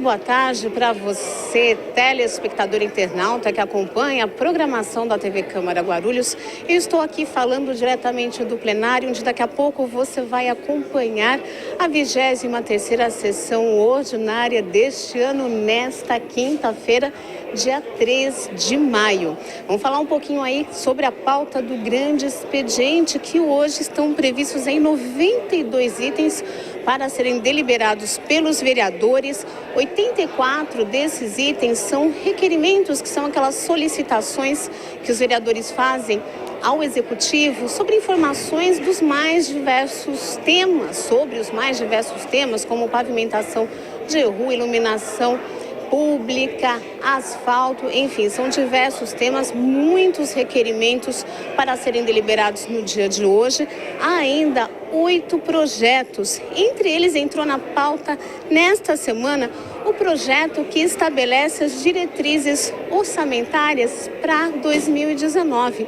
boa tarde para você, telespectador internauta que acompanha a programação da TV Câmara Guarulhos. Eu estou aqui falando diretamente do plenário, onde daqui a pouco você vai acompanhar a 23ª sessão ordinária deste ano, nesta quinta-feira, dia 3 de maio. Vamos falar um pouquinho aí sobre a pauta do grande expediente, que hoje estão previstos em 92 itens para serem deliberados pelos vereadores. 84 desses itens são requerimentos, que são aquelas solicitações que os vereadores fazem ao Executivo sobre informações dos mais diversos temas, como pavimentação de rua, iluminação pública, asfalto, enfim, são diversos temas, muitos requerimentos para serem deliberados no dia de hoje. Há ainda 8 projetos. Entre eles entrou na pauta nesta semana o projeto que estabelece as diretrizes orçamentárias para 2019.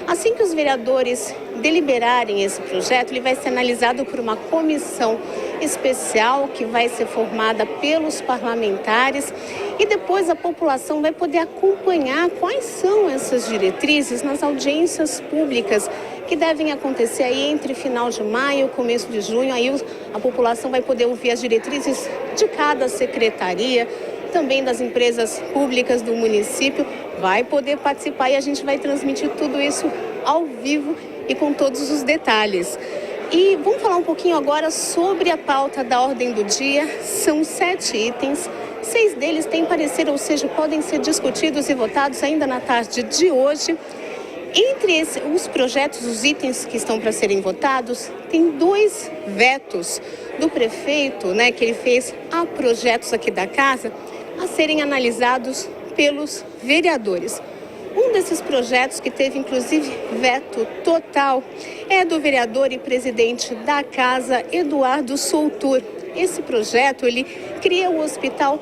Assim que os vereadores deliberarem esse projeto, ele vai ser analisado por uma comissão especial que vai ser formada pelos parlamentares, e depois a população vai poder acompanhar quais são essas diretrizes nas audiências públicas que devem acontecer aí entre final de maio e começo de junho. Aí a população vai poder ouvir as diretrizes de cada secretaria, também das empresas públicas do município, vai poder participar e a gente vai transmitir tudo isso ao vivo e com todos os detalhes. E vamos falar um pouquinho agora sobre a pauta da ordem do dia. São 7 itens, 6 deles têm parecer, ou seja, podem ser discutidos e votados ainda na tarde de hoje. Entre os projetos, os itens que estão para serem votados, tem 2 vetos do prefeito, que ele fez a projetos aqui da casa, a serem analisados pelos vereadores. Um desses projetos que teve, inclusive, veto total é do vereador e presidente da casa, Eduardo Soutur. Esse projeto, ele cria o hospital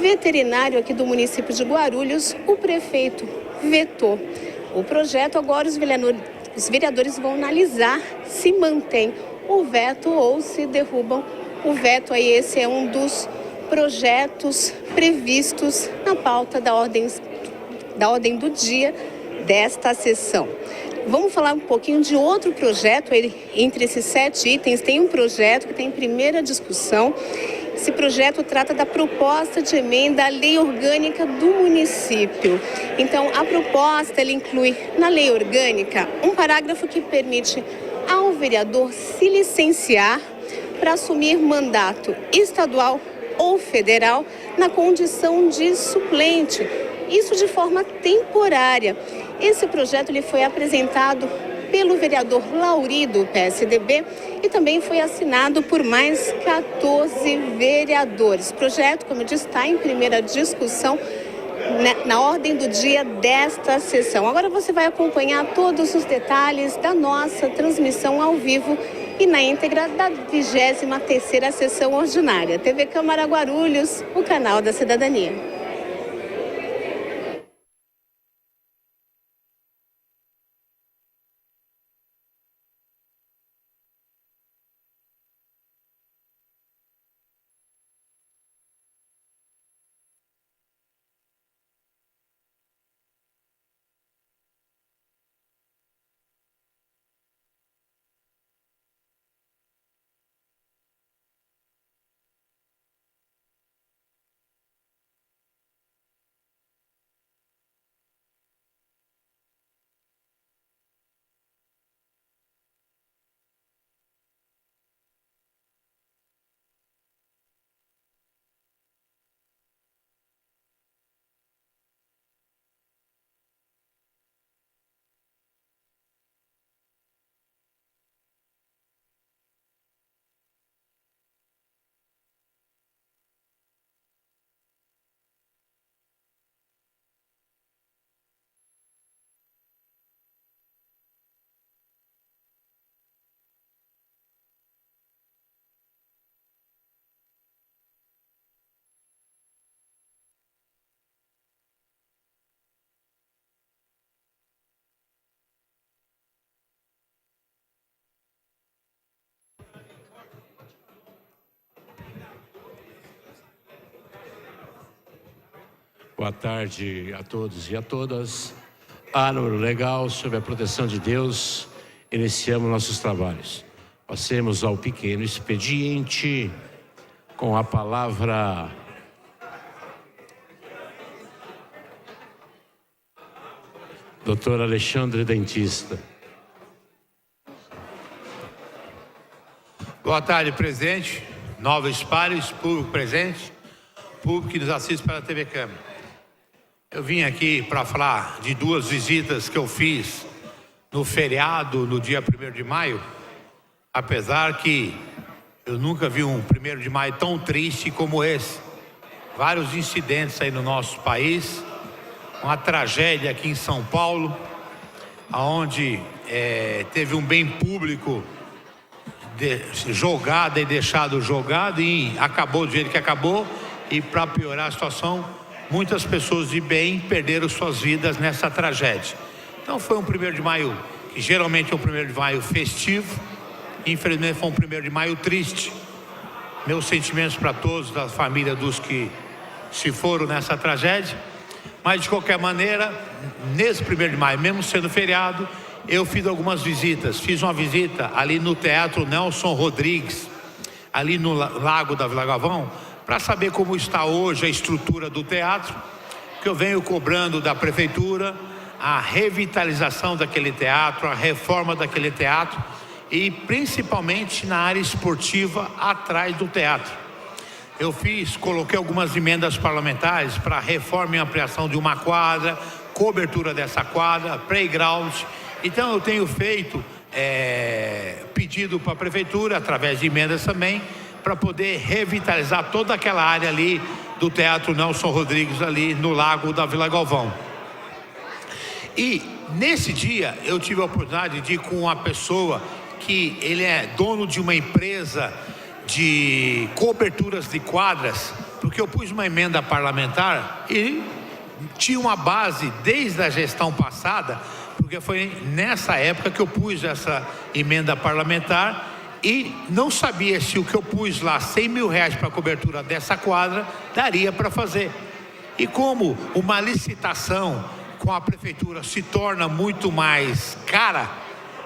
veterinário aqui do município de Guarulhos. O prefeito vetou o projeto. Agora os vereadores vão analisar se mantém o veto ou se derrubam o veto. Aí esse é um dos projetos previstos na pauta da ordem do dia desta sessão. Vamos falar um pouquinho de outro projeto. Entre esses 7 itens tem um projeto que tem primeira discussão. Esse projeto trata da proposta de emenda à lei orgânica do município. Então, a proposta ela inclui na lei orgânica um parágrafo que permite ao vereador se licenciar para assumir mandato estadual ou federal na condição de suplente. Isso de forma temporária. Esse projeto ele foi apresentado pelo vereador Lauri, do PSDB, e também foi assinado por mais 14 vereadores. O projeto, como eu disse, está em primeira discussão na ordem do dia desta sessão. Agora você vai acompanhar todos os detalhes da nossa transmissão ao vivo e na íntegra da 23ª sessão ordinária. TV Câmara Guarulhos, o canal da cidadania. Boa tarde a todos e a todas. Número legal, sob a proteção de Deus, iniciamos nossos trabalhos. Passemos ao pequeno expediente com a palavra. Doutor Alexandre, dentista. Boa tarde, presidente, nobres pares, público presente, público que nos assiste pela TV Câmara. Eu vim aqui para falar de duas visitas que eu fiz no feriado, no dia 1º de maio, apesar que eu nunca vi um 1º de maio tão triste como esse. Vários incidentes aí no nosso país, uma tragédia aqui em São Paulo, onde teve um bem público jogado e deixado jogado e acabou do jeito que acabou. E para piorar a situação, muitas pessoas de bem perderam suas vidas nessa tragédia. Então foi um 1º de maio que geralmente é um 1º de maio festivo. Infelizmente foi um 1º de maio triste. Meus sentimentos para todos da família dos que se foram nessa tragédia. Mas de qualquer maneira, nesse 1º de maio, mesmo sendo feriado, eu fiz algumas visitas. Fiz uma visita ali no Teatro Nelson Rodrigues, ali no Lago da Vila Galvão, para saber como está hoje a estrutura do teatro, que eu venho cobrando da prefeitura a revitalização daquele teatro, a reforma daquele teatro e principalmente na área esportiva atrás do teatro. Eu coloquei algumas emendas parlamentares para reforma e ampliação de uma quadra, cobertura dessa quadra, playground. Então eu tenho feito pedido para a prefeitura, através de emendas também, para poder revitalizar toda aquela área ali do Teatro Nelson Rodrigues, ali no Lago da Vila Galvão. E nesse dia eu tive a oportunidade de ir com uma pessoa que ele é dono de uma empresa de coberturas de quadras, porque eu pus uma emenda parlamentar e tinha uma base desde a gestão passada, porque foi nessa época que eu pus essa emenda parlamentar e não sabia se o que eu pus lá, 100 mil reais para a cobertura dessa quadra, daria para fazer. E como uma licitação com a prefeitura se torna muito mais cara,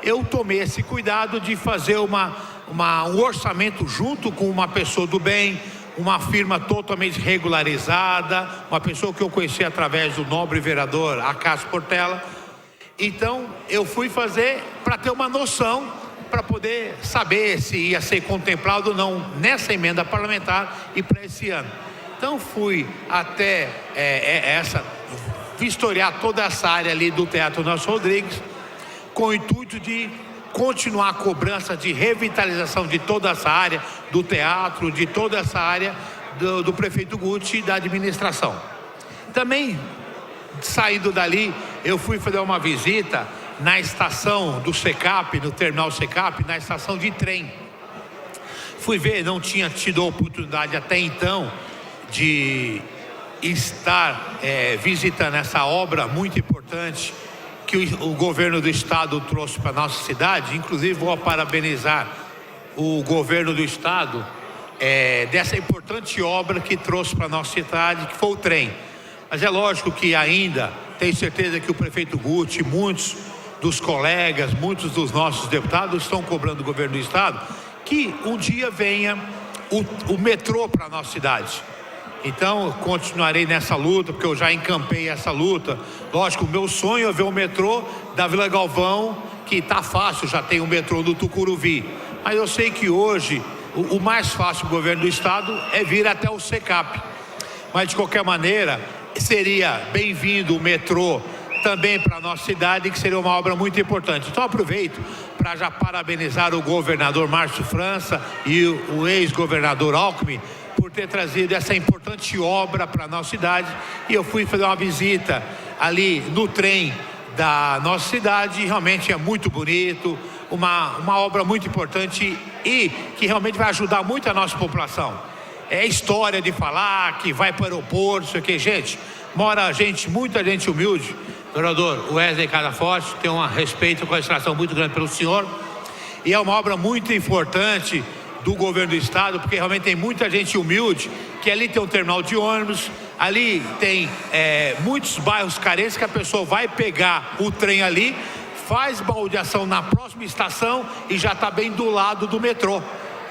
eu tomei esse cuidado de fazer um orçamento junto com uma pessoa do bem, uma firma totalmente regularizada, uma pessoa que eu conheci através do nobre vereador Acácio Portela. Então eu fui fazer para ter uma noção, para poder saber se ia ser contemplado ou não nessa emenda parlamentar e para esse ano. Então fui até vistoriar toda essa área ali do Teatro Nelson Rodrigues, com o intuito de continuar a cobrança de revitalização de toda essa área do teatro, de toda essa área do prefeito Guti e da administração. Também, saindo dali, eu fui fazer uma visita na estação do Secap, no terminal Secap, na estação de trem. Fui ver, não tinha tido a oportunidade até então de estar visitando essa obra muito importante que o governo do estado trouxe para a nossa cidade. Inclusive vou parabenizar o governo do estado dessa importante obra que trouxe para a nossa cidade, que foi o trem. Mas é lógico que ainda tenho certeza que o prefeito Guti, muitos dos colegas, muitos dos nossos deputados estão cobrando do governo do estado que um dia venha o metrô para a nossa cidade. Então continuarei nessa luta, porque eu já encampei essa luta. Lógico, o meu sonho é ver o metrô da Vila Galvão, que está fácil, já tem o metrô do Tucuruvi. Mas eu sei que hoje o mais fácil do governo do estado é vir até o Secap. Mas de qualquer maneira, seria bem-vindo o metrô também para a nossa cidade, que seria uma obra muito importante. Então aproveito para já parabenizar o governador Márcio França e o ex-governador Alckmin por ter trazido essa importante obra para a nossa cidade. E eu fui fazer uma visita ali no trem da nossa cidade, e realmente é muito bonito, uma obra muito importante e que realmente vai ajudar muito a nossa população. É história de falar que vai para o aeroporto, isso aqui, gente, mora muita gente humilde. Governador Wesley Cadaforte, tem um respeito com a administração muito grande pelo senhor, e é uma obra muito importante do governo do estado, porque realmente tem muita gente humilde, que ali tem um terminal de ônibus, Ali tem muitos bairros carentes que a pessoa vai pegar o trem ali, faz baldeação na próxima estação e já está bem do lado do metrô.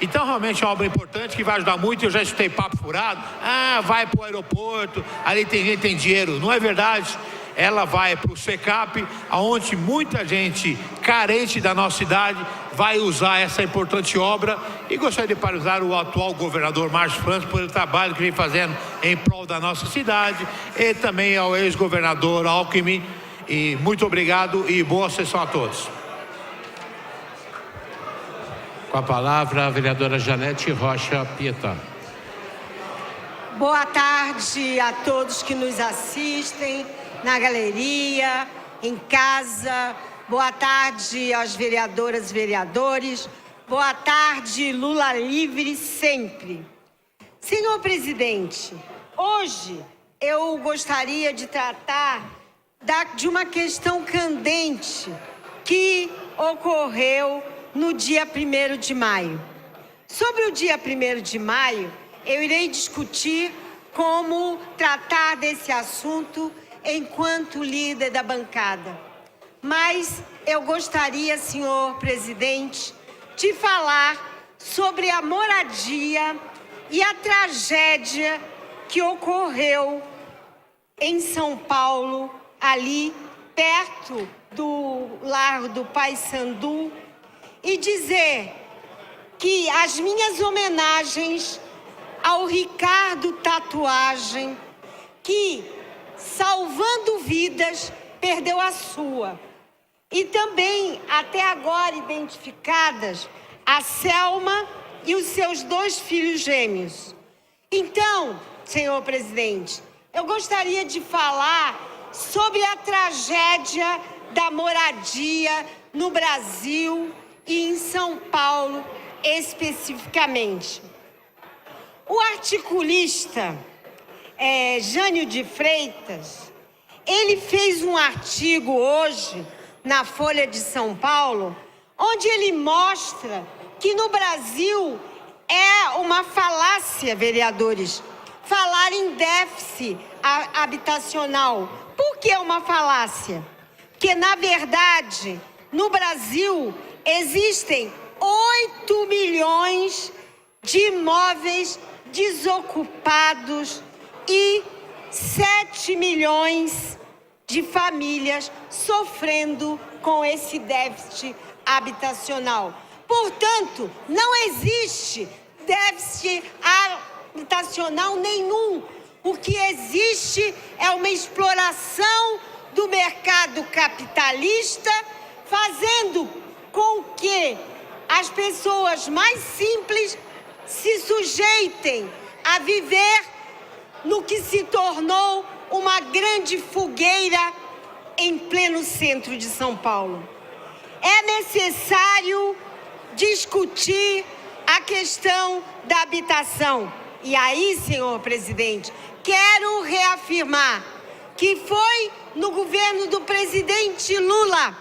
Então realmente é uma obra importante que vai ajudar muito. Eu já escutei papo furado, vai para o aeroporto, ali tem dinheiro. Não é verdade. Ela vai para o SECAP, onde muita gente carente da nossa cidade vai usar essa importante obra. E gostaria de parabenizar o atual governador Márcio França pelo trabalho que vem fazendo em prol da nossa cidade, e também ao ex-governador Alckmin. E muito obrigado e boa sessão a todos. Com a palavra a vereadora Janete Rocha Pietá. Boa tarde a todos que nos assistem na galeria, em casa. Boa tarde às vereadoras e vereadores. Boa tarde, Lula livre sempre. Senhor presidente, hoje eu gostaria de tratar de uma questão candente que ocorreu no dia 1º de maio. Sobre o dia 1º de maio, eu irei discutir como tratar desse assunto enquanto líder da bancada. Mas eu gostaria, senhor presidente, de falar sobre a moradia e a tragédia que ocorreu em São Paulo, ali perto do Largo do Paissandu, e dizer que as minhas homenagens ao Ricardo Tatuagem, que, salvando vidas, perdeu a sua. E também, até agora identificadas, a Selma e os seus 2 filhos gêmeos. Então, senhor presidente, eu gostaria de falar sobre a tragédia da moradia no Brasil e em São Paulo especificamente. O articulista Jânio de Freitas, ele fez um artigo hoje na Folha de São Paulo, onde ele mostra que no Brasil é uma falácia, vereadores, falar em déficit habitacional. Por que é uma falácia? Porque, na verdade, no Brasil existem 8 milhões de imóveis desocupados e 7 milhões de famílias sofrendo com esse déficit habitacional. Portanto, não existe déficit habitacional nenhum. O que existe é uma exploração do mercado capitalista, fazendo com que as pessoas mais simples se sujeitem a viver no que se tornou uma grande fogueira em pleno centro de São Paulo. É necessário discutir a questão da habitação. E aí, senhor presidente, quero reafirmar que foi no governo do presidente Lula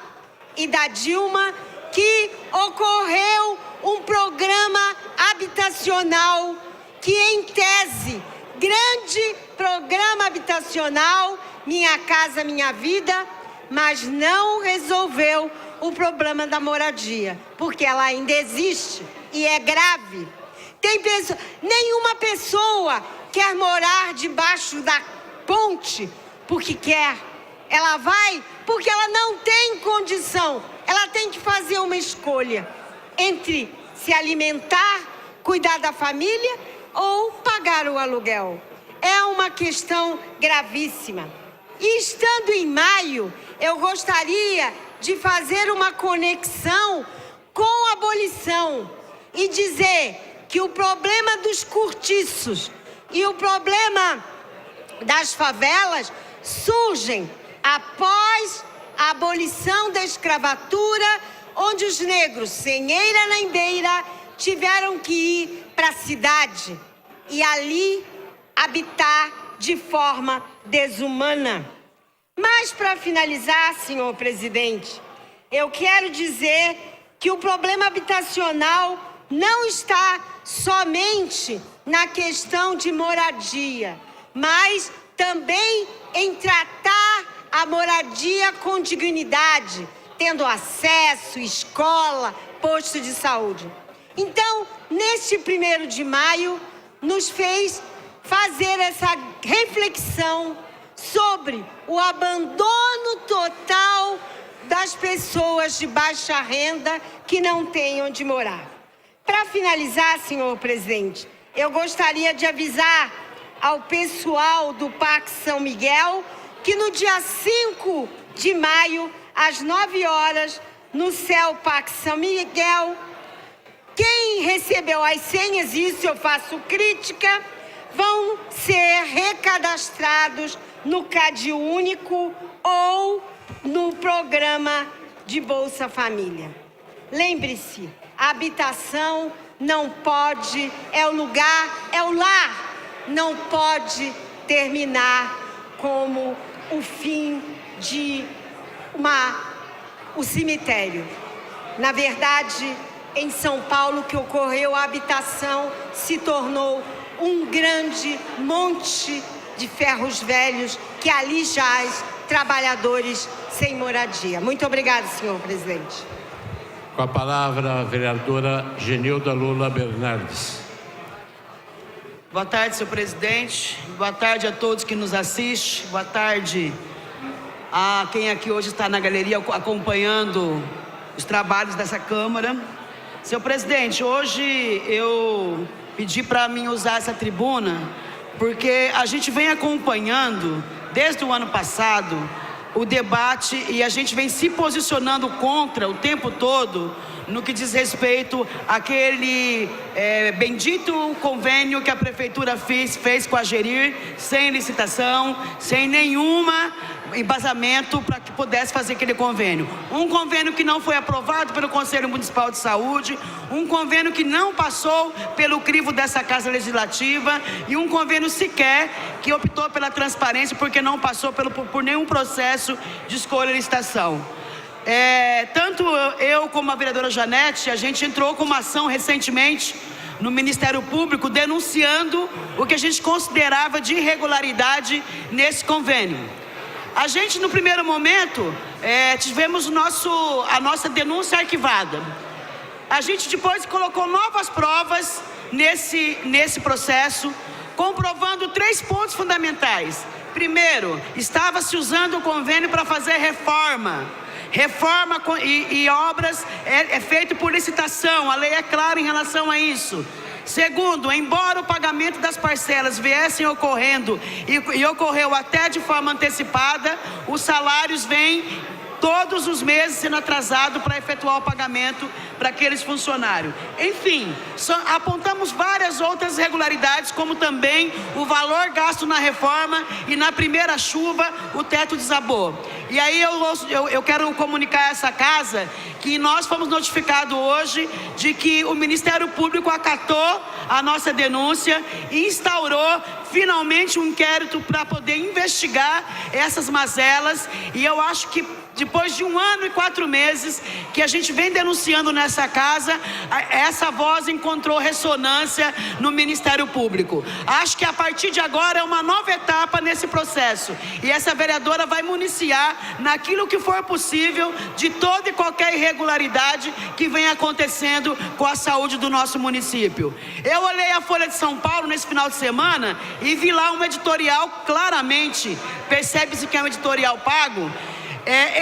e da Dilma que ocorreu um programa habitacional que, em tese, grande programa habitacional, Minha Casa Minha Vida, mas não resolveu o problema da moradia, porque ela ainda existe e é grave. Nenhuma pessoa quer morar debaixo da ponte porque quer. Ela vai porque ela não tem condição. Ela tem que fazer uma escolha entre se alimentar, cuidar da família ou pagar o aluguel. É uma questão gravíssima. E estando em maio, eu gostaria de fazer uma conexão com a abolição e dizer que o problema dos cortiços e o problema das favelas surgem após a abolição da escravatura, onde os negros, sem eira nem beira, tiveram que ir para a cidade e ali habitar de forma desumana. Mas, para finalizar, senhor presidente, eu quero dizer que o problema habitacional não está somente na questão de moradia, mas também em tratar a moradia com dignidade, tendo acesso, escola, posto de saúde. Então, neste 1º de maio, nos fez fazer essa reflexão sobre o abandono total das pessoas de baixa renda que não têm onde morar. Para finalizar, senhor presidente, eu gostaria de avisar ao pessoal do Parque São Miguel que no dia 5 de maio, às 9 horas, no CEL Parque São Miguel, quem recebeu as senhas, isso eu faço crítica, vão ser recadastrados no CAD Único ou no programa de Bolsa Família. Lembre-se, a habitação não pode, é o lar, não pode terminar como o fim de o cemitério. Na verdade, em São Paulo, que ocorreu, a habitação se tornou um grande monte de ferros velhos que ali jaz trabalhadores sem moradia. Muito obrigada, senhor presidente. Com a palavra, a vereadora Genilda Lula Bernardes. Boa tarde, senhor presidente. Boa tarde a todos que nos assistem. Boa tarde a quem aqui hoje está na galeria acompanhando os trabalhos dessa Câmara. Senhor presidente, hoje eu pedi para mim usar essa tribuna porque a gente vem acompanhando desde o ano passado o debate e a gente vem se posicionando contra o tempo todo no que diz respeito àquele bendito convênio que a Prefeitura fez com a Gerir, sem licitação, sem nenhuma embasamento para que pudesse fazer aquele convênio. Um convênio que não foi aprovado pelo Conselho Municipal de Saúde, um convênio que não passou pelo crivo dessa Casa Legislativa e um convênio sequer que optou pela transparência porque não passou por nenhum processo de escolha e licitação. Tanto eu como a vereadora Janete, a gente entrou com uma ação recentemente no Ministério Público denunciando o que a gente considerava de irregularidade nesse convênio. A gente, no primeiro momento, tivemos a nossa denúncia arquivada. A gente depois colocou novas provas nesse processo, comprovando 3 pontos fundamentais. Primeiro, estava se usando o convênio para fazer reforma e obras é feito por licitação, a lei é clara em relação a isso. Segundo, embora o pagamento das parcelas viessem ocorrendo e ocorreu até de forma antecipada, os salários vêm todos os meses sendo atrasado para efetuar o pagamento para aqueles funcionários. Enfim, apontamos várias outras irregularidades, como também o valor gasto na reforma e na primeira chuva o teto desabou. E aí eu quero comunicar a essa casa que nós fomos notificados hoje de que o Ministério Público acatou a nossa denúncia e instaurou finalmente um inquérito para poder investigar essas mazelas. E eu acho que depois de 1 ano e 4 meses que a gente vem denunciando nessa casa, essa voz encontrou ressonância no Ministério Público. Acho que a partir de agora é uma nova etapa nesse processo. E essa vereadora vai municiar naquilo que for possível de toda e qualquer irregularidade que vem acontecendo com a saúde do nosso município. Eu olhei a Folha de São Paulo nesse final de semana e vi lá um editorial claramente, percebe-se que é um editorial pago,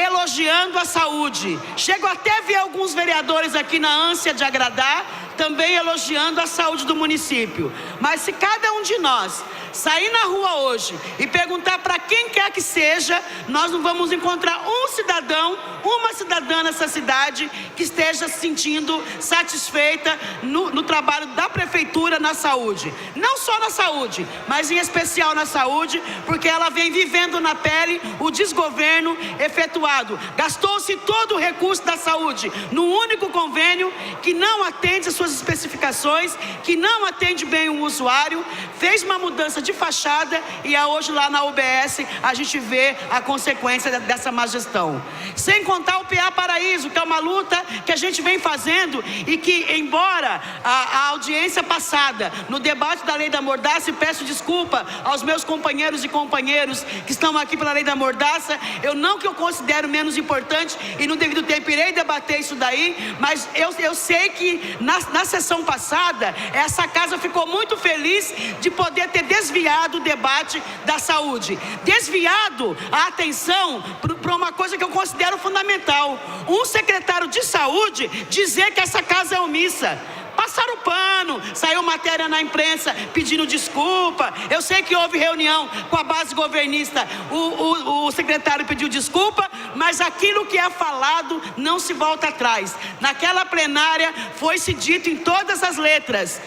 elogiando a saúde. Chego até a ver alguns vereadores aqui na ânsia de agradar, também elogiando a saúde do município. Mas se cada um de nós sair na rua hoje e perguntar para quem quer que seja, nós não vamos encontrar um cidadão, uma cidadã nessa cidade que esteja se sentindo satisfeita no trabalho da Prefeitura na saúde. Não só na saúde, mas em especial na saúde, porque ela vem vivendo na pele o desgoverno efetuado. Gastou-se todo o recurso da saúde num único convênio que não atende às suas especificações, que não atende bem o usuário, fez uma mudança de fachada e hoje lá na UBS a gente vê ver a consequência dessa má gestão. Sem contar o PA Paraíso, que é uma luta que a gente vem fazendo e que, embora a audiência passada, no debate da lei da mordaça, e peço desculpa aos meus companheiros e companheiros que estão aqui pela lei da mordaça, não que eu considero menos importante e no devido tempo irei debater isso daí, mas eu sei que na sessão passada, essa casa ficou muito feliz de poder ter desviado o debate da saúde, desviado a atenção para uma coisa que eu considero fundamental. Um secretário de saúde dizer que essa casa é omissa. Passaram o pano, saiu matéria na imprensa pedindo desculpa. Eu sei que houve reunião com a base governista, o secretário pediu desculpa, mas aquilo que é falado não se volta atrás. Naquela plenária foi-se dito em todas as letras.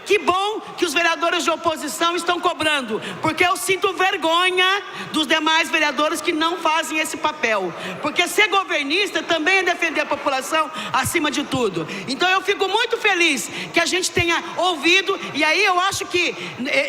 Que bom que os vereadores de oposição estão cobrando, porque eu sinto vergonha dos demais vereadores que não fazem esse papel, porque ser governista também é defender a população acima de tudo. Então eu fico muito feliz que a gente tenha ouvido, e aí eu acho que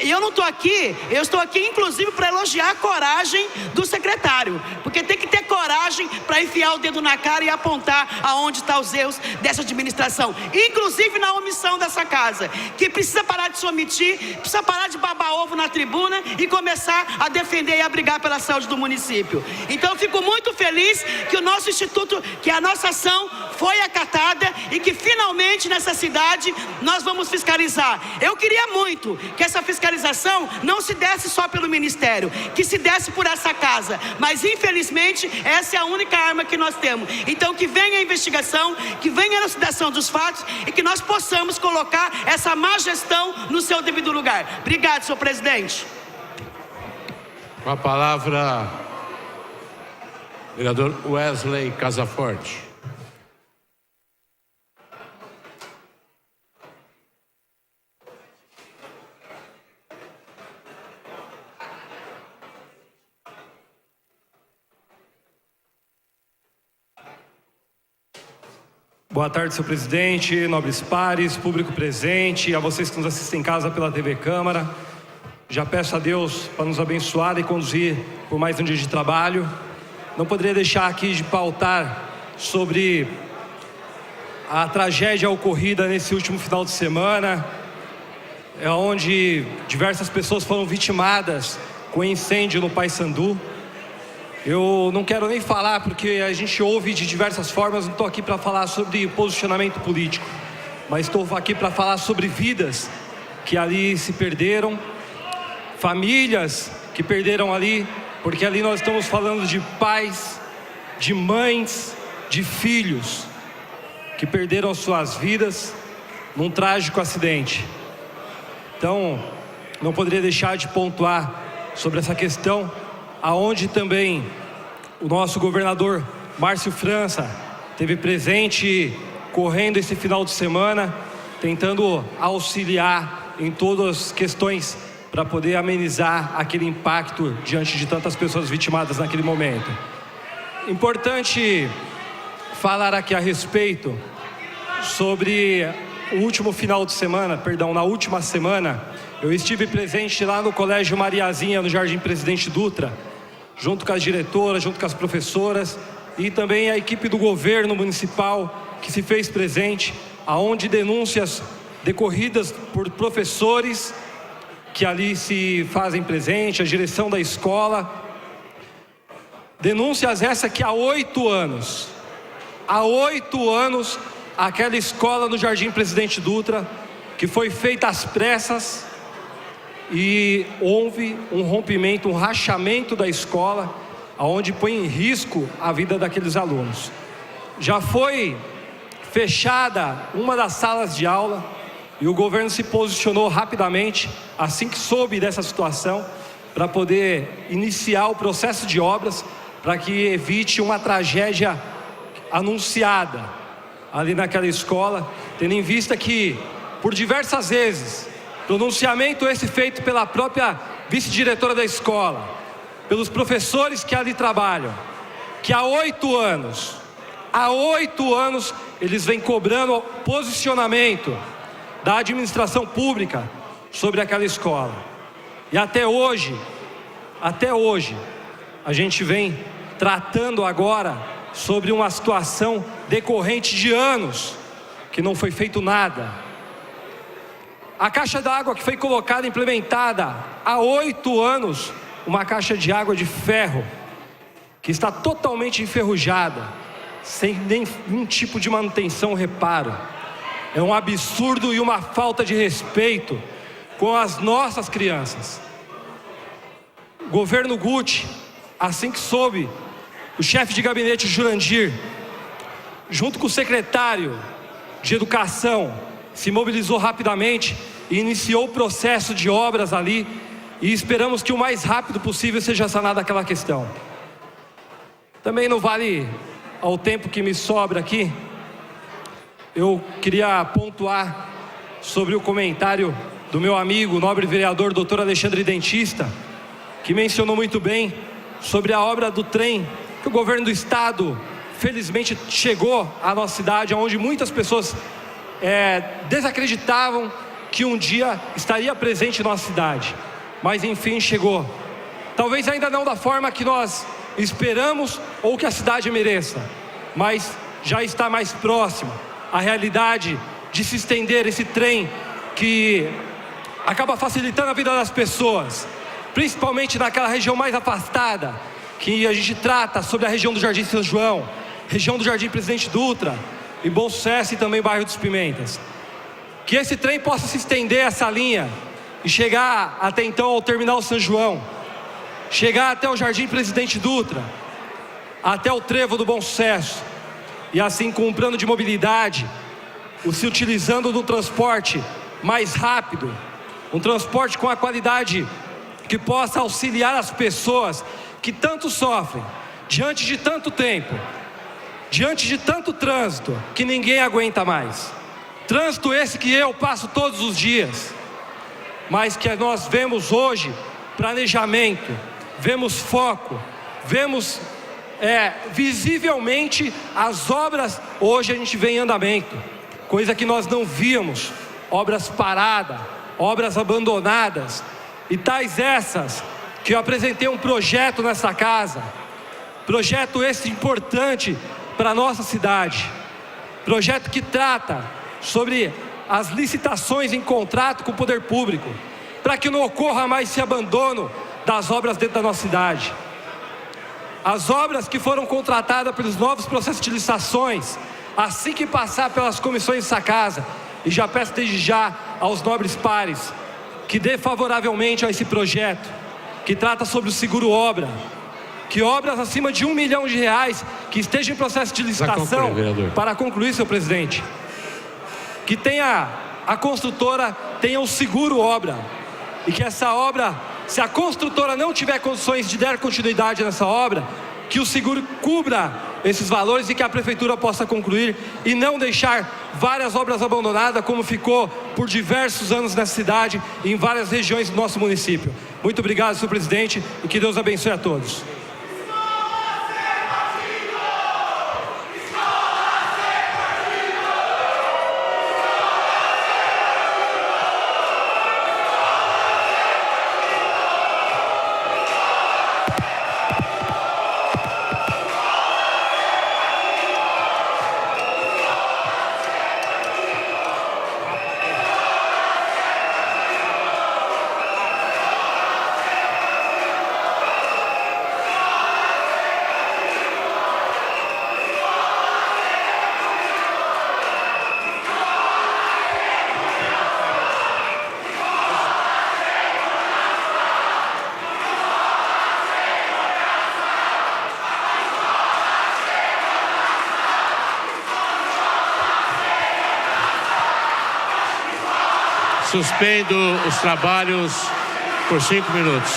eu não estou aqui, eu estou aqui inclusive para elogiar a coragem do secretário, porque tem que ter coragem para enfiar o dedo na cara e apontar aonde estão os erros dessa administração, inclusive na omissão dessa casa, que precisa parar de se omitir, precisa parar de babar ovo na tribuna e começar a defender e a brigar pela saúde do município. Então eu fico muito feliz que o nosso instituto, que a nossa ação foi acatada e que finalmente nessa cidade nós vamos fiscalizar. Eu queria muito que essa fiscalização não se desse só pelo Ministério, que se desse por essa casa, mas infelizmente essa é a única arma que nós temos. Então que venha a investigação, que venha a elucidação dos fatos e que nós possamos colocar essa má gestão no seu devido lugar. Obrigado, senhor presidente. Com a palavra, vereador Wesley Casaforte. Boa tarde, senhor presidente, nobres pares, público presente, a vocês que nos assistem em casa pela TV Câmara. Já peço a Deus para nos abençoar e conduzir por mais um dia de trabalho. Não poderia deixar aqui de pautar sobre a tragédia ocorrida nesse último final de semana, onde diversas pessoas foram vitimadas com incêndio no Paissandu. Eu não quero nem falar porque a gente ouve de diversas formas, não estou aqui para falar sobre posicionamento político, mas estou aqui para falar sobre vidas que ali se perderam, famílias que perderam ali, porque ali nós estamos falando de pais, de mães, de filhos que perderam suas vidas num trágico acidente. Então, não poderia deixar de pontuar sobre essa questão, aonde também o nosso governador Márcio França esteve presente, correndo esse final de semana, tentando auxiliar em todas as questões para poder amenizar aquele impacto diante de tantas pessoas vitimadas naquele momento. Importante falar aqui a respeito sobre o último final de semana, na última semana, eu estive presente lá no Colégio Mariazinha, no Jardim Presidente Dutra, junto com as diretoras, junto com as professoras e também a equipe do governo municipal que se fez presente, aonde denúncias decorridas por professores que ali se fazem presente, a direção da escola. Denúncias essa que há 8 anos, aquela escola no Jardim Presidente Dutra, que foi feita às pressas, e houve um rompimento, um rachamento da escola, onde põe em risco a vida daqueles alunos. Já foi fechada uma das salas de aula e o governo se posicionou rapidamente, assim que soube dessa situação, para poder iniciar o processo de obras, para que evite uma tragédia anunciada ali naquela escola, tendo em vista que, por diversas vezes, pronunciamento esse feito pela própria vice-diretora da escola, pelos professores que ali trabalham, que há 8 anos eles vêm cobrando o posicionamento da administração pública sobre aquela escola. E até hoje, a gente vem tratando agora sobre uma situação decorrente de anos que não foi feito nada. A caixa d'água que foi colocada, implementada há 8 anos, uma caixa de água de ferro, que está totalmente enferrujada, sem nenhum tipo de manutenção ou reparo. É um absurdo e uma falta de respeito com as nossas crianças. O governo Guti, assim que soube, o chefe de gabinete Jurandir, junto com o secretário de Educação, se mobilizou rapidamente e iniciou o processo de obras ali, e esperamos que o mais rápido possível seja sanada aquela questão. Também não vale ao tempo que me sobra aqui, eu queria pontuar sobre o comentário do meu amigo, nobre vereador, doutor Alexandre Dentista, que mencionou muito bem sobre a obra do trem, que o governo do estado, felizmente, chegou à nossa cidade, onde muitas pessoas desacreditavam que um dia estaria presente em nossa cidade, mas enfim chegou. Talvez ainda não da forma que nós esperamos ou que a cidade mereça, mas já está mais próximo a realidade de se estender esse trem que acaba facilitando a vida das pessoas, principalmente naquela região mais afastada, que a gente trata sobre a região do Jardim São João, região do Jardim Presidente Dutra, e Bom Sucesso e também bairro dos Pimentas. Que esse trem possa se estender essa linha e chegar até então ao Terminal São João, chegar até o Jardim Presidente Dutra, até o Trevo do Bom Sucesso, e assim com um plano de mobilidade, se utilizando do transporte mais rápido, um transporte com a qualidade que possa auxiliar as pessoas que tanto sofrem, diante de tanto tempo, diante de tanto trânsito, que ninguém aguenta mais. Trânsito esse que eu passo todos os dias, mas que nós vemos hoje planejamento, vemos foco, vemos visivelmente as obras hoje a gente vê em andamento, coisa que nós não víamos, obras paradas, obras abandonadas, e tais essas que eu apresentei um projeto nessa casa, projeto esse importante para a nossa cidade, projeto que trata sobre as licitações em contrato com o poder público, para que não ocorra mais esse abandono das obras dentro da nossa cidade. As obras que foram contratadas pelos novos processos de licitações, assim que passar pelas comissões dessa casa, e já peço desde já aos nobres pares que dê favoravelmente a esse projeto, que trata sobre o seguro obra, que obras acima de R$1 milhão que estejam em processo de licitação, para concluir, senhor presidente, que a construtora tenha o seguro obra, e que essa obra, se a construtora não tiver condições de dar continuidade nessa obra, que o seguro cubra esses valores e que a prefeitura possa concluir e não deixar várias obras abandonadas, como ficou por diversos anos nessa cidade e em várias regiões do nosso município. Muito obrigado, senhor presidente, e que Deus abençoe a todos. Suspendo os trabalhos por 5 minutos.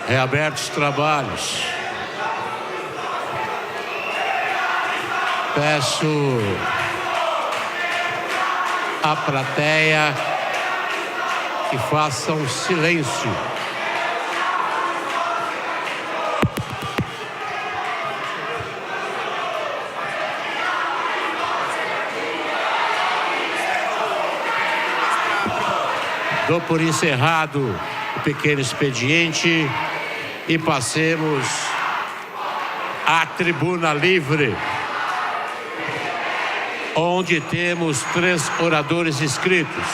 Reabertos os trabalhos. Peço à plateia que façam silêncio. Dou por encerrado o pequeno expediente e passemos à tribuna livre, onde temos 3 oradores inscritos.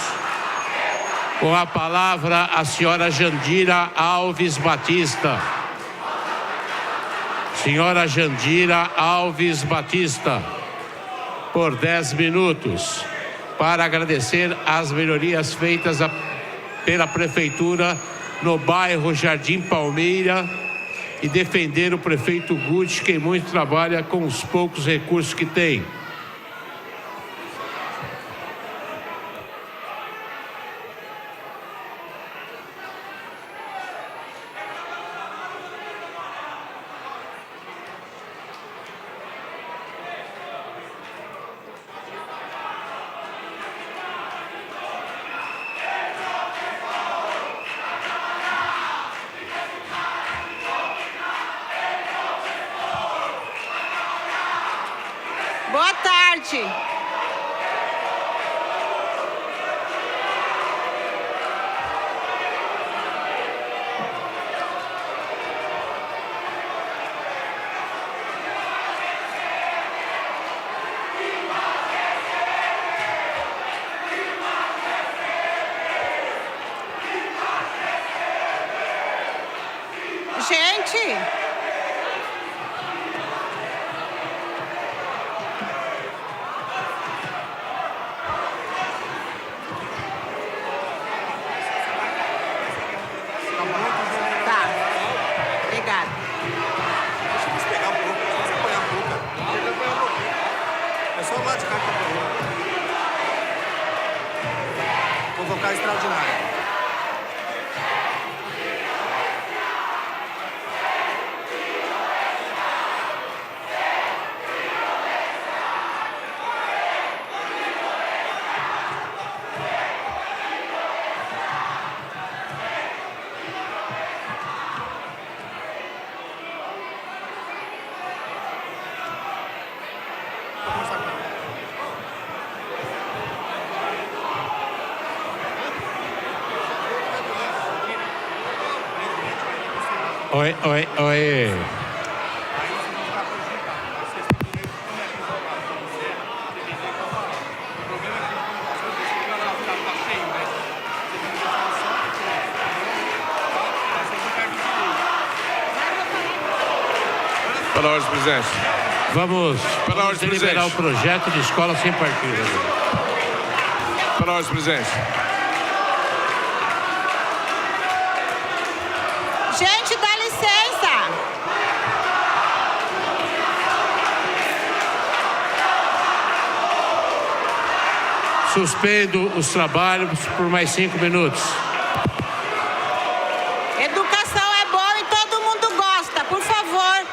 Com a palavra, a senhora Jandira Alves Batista. Senhora Jandira Alves Batista, por 10 minutos, para agradecer as melhorias feitas pela Prefeitura no bairro Jardim Palmeira e defender o prefeito Guti, que muito trabalha com os poucos recursos que tem. Boa tarde. Gente, tá. Obrigada. Deixa eles pegar um pouco, deixa eles apoiar um pouco. Ele vai apoiar um pouquinho. É só o lado de cá que apoiou. Convocar extraordinário. Oi, oi, oi. Pela ordem, presidente. Vamos Pela ordem, deliberar o presidente. projeto de escola sem partido. Pela ordem, presidente. Gente, dá licença. Suspendo os trabalhos por mais 5 minutos. Educação é bom e todo mundo gosta, por favor.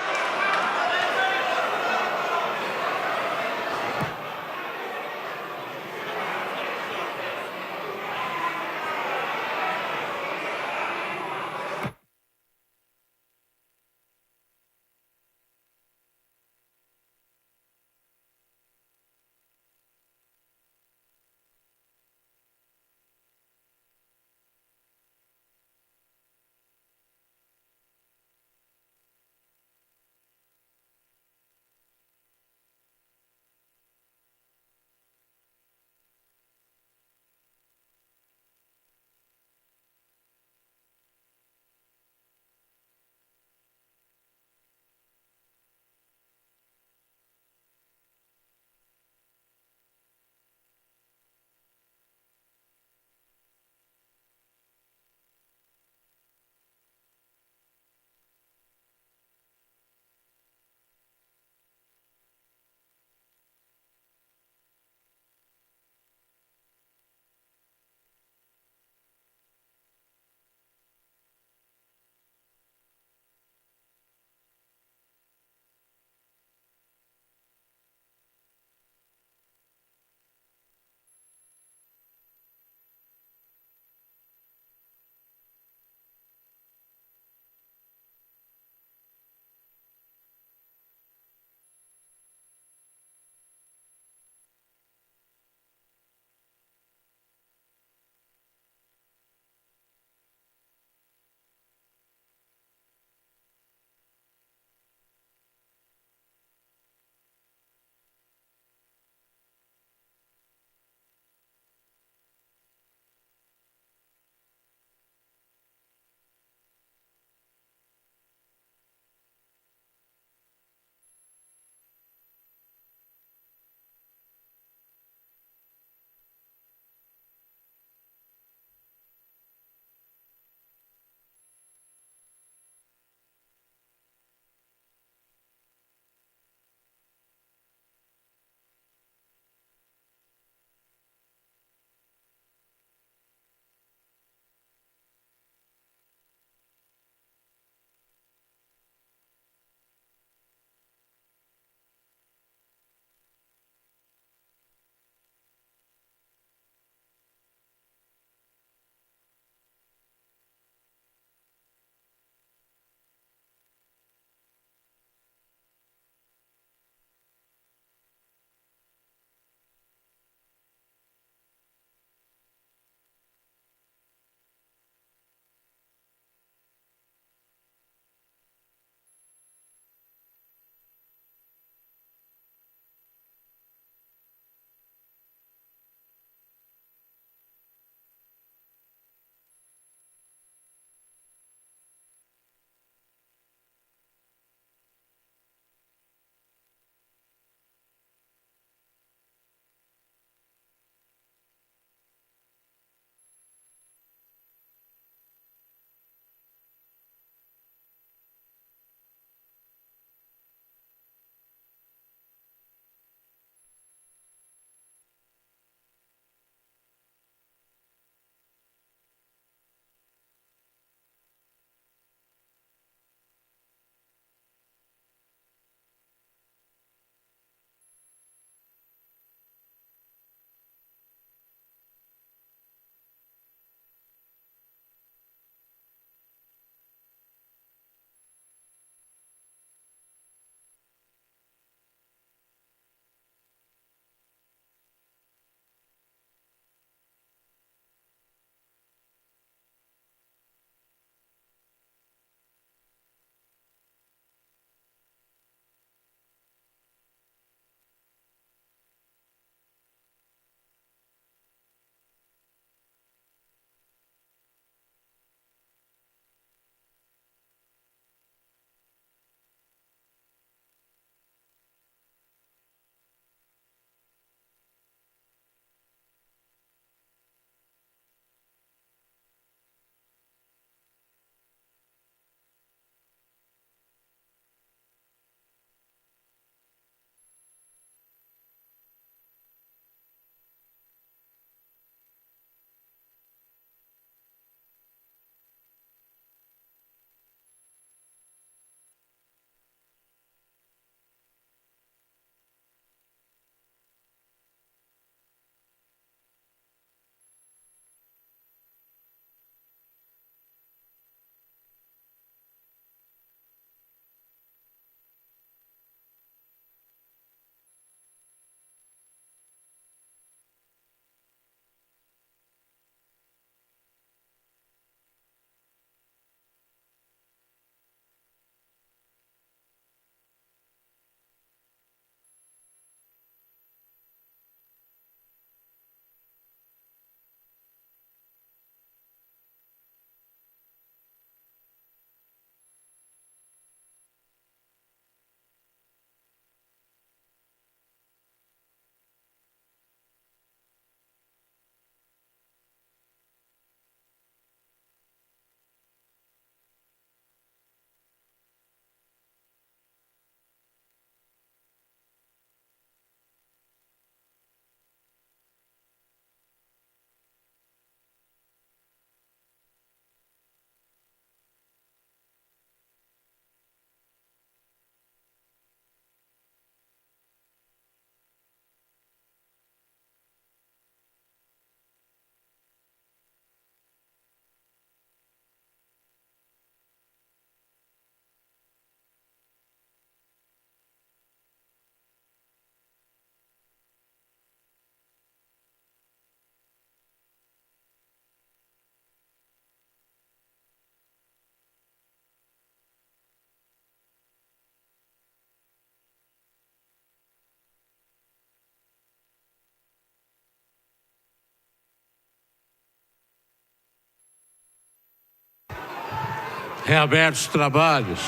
Reabertos os trabalhos.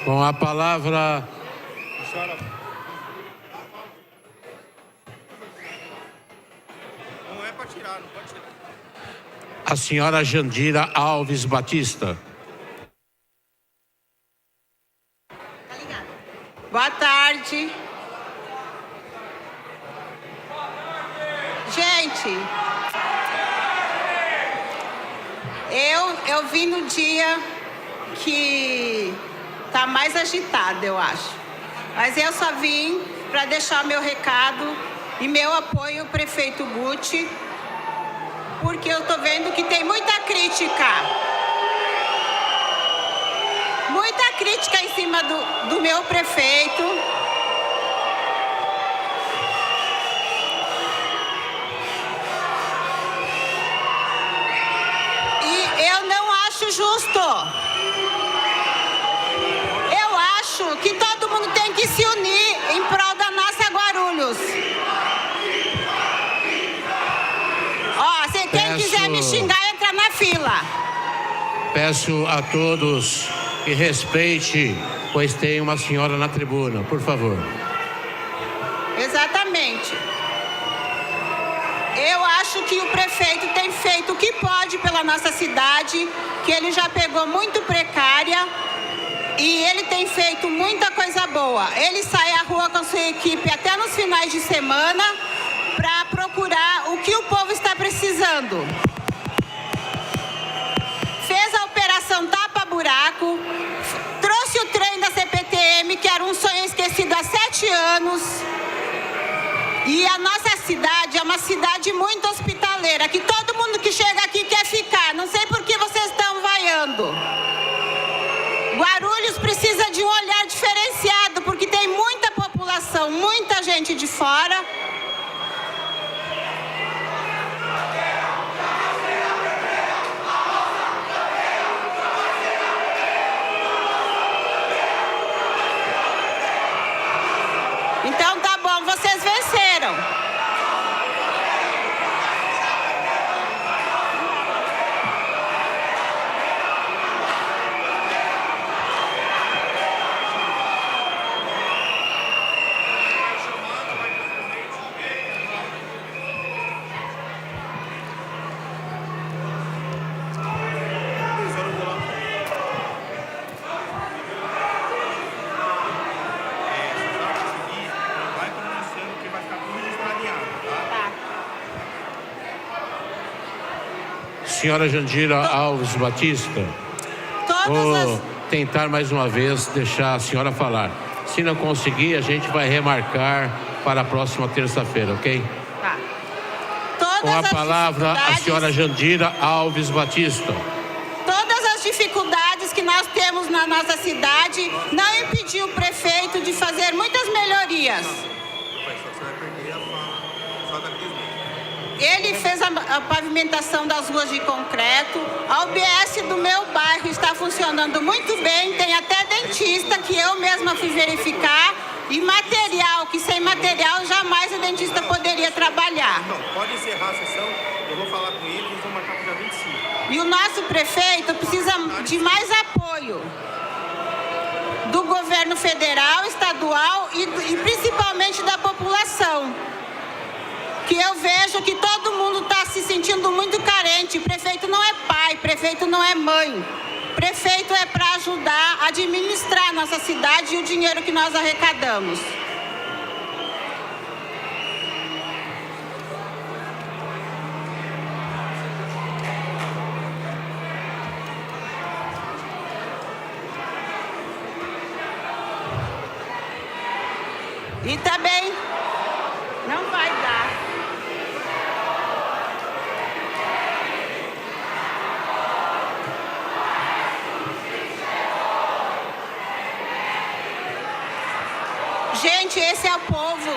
Com a palavra... Não é para tirar, não pode tirar. A senhora Jandira Alves Batista. Boa tarde. Gente, eu vim no dia que tá mais agitado, eu acho. Mas eu só vim para deixar meu recado e meu apoio ao prefeito Guti, porque eu tô vendo que tem muita crítica. Muita crítica em cima do meu prefeito. E eu não acho justo. Eu acho que todo mundo tem que se unir em prol da nossa Guarulhos. Ó, se quem quiser me xingar, entra na fila. Peço a todos que respeite, pois tem uma senhora na tribuna, por favor. Exatamente. Eu acho que o prefeito tem feito o que pode pela nossa cidade, que ele já pegou muito precária e ele tem feito muita coisa boa. Ele sai à rua com a sua equipe até nos finais de semana para procurar o que o povo está precisando. Fez a operação tapa-buraco, trouxe o trem da CPTM, que era um sonho esquecido há 7 anos. E a nossa cidade é uma cidade muito hospitaleira, que todo mundo que chega aqui quer ficar. Não sei por que vocês estão vaiando. Guarulhos precisa de um olhar diferenciado, porque tem muita população, muita gente de fora. Então tá bom, vocês venceram. Senhora Jandira Alves Batista, vou tentar mais uma vez deixar a senhora falar. Se não conseguir, a gente vai remarcar para a próxima terça-feira, ok? Tá. Com a palavra, a senhora Jandira Alves Batista. Todas as dificuldades que nós temos na nossa cidade não impediu o prefeito de fazer muitas melhorias. Você vai perder a fala só da Cris. Ele fez a pavimentação das ruas de concreto. A UBS do meu bairro está funcionando muito bem. Tem até dentista que eu mesma fui verificar. E material, que sem material jamais o dentista poderia trabalhar. Então, pode encerrar a sessão. Eu vou falar com ele e vou marcar para o dia 25. E o nosso prefeito precisa de mais apoio do governo federal, estadual e principalmente da população. Que eu vejo que todo mundo está se sentindo muito carente. Prefeito não é pai, prefeito não é mãe. Prefeito é para ajudar a administrar a nossa cidade e o dinheiro que nós arrecadamos. E também não vai dar. Gente, esse é o povo.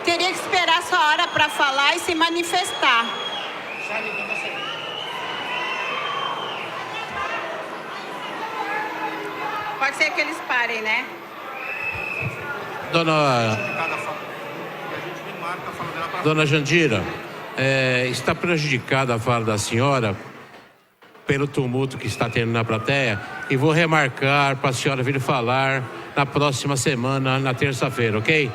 Teria que esperar sua hora para falar e se manifestar. Pode ser que eles parem, né? Dona Jandira, está prejudicada a fala da senhora pelo tumulto que está tendo na plateia e vou remarcar para a senhora vir falar na próxima semana, na terça-feira, ok?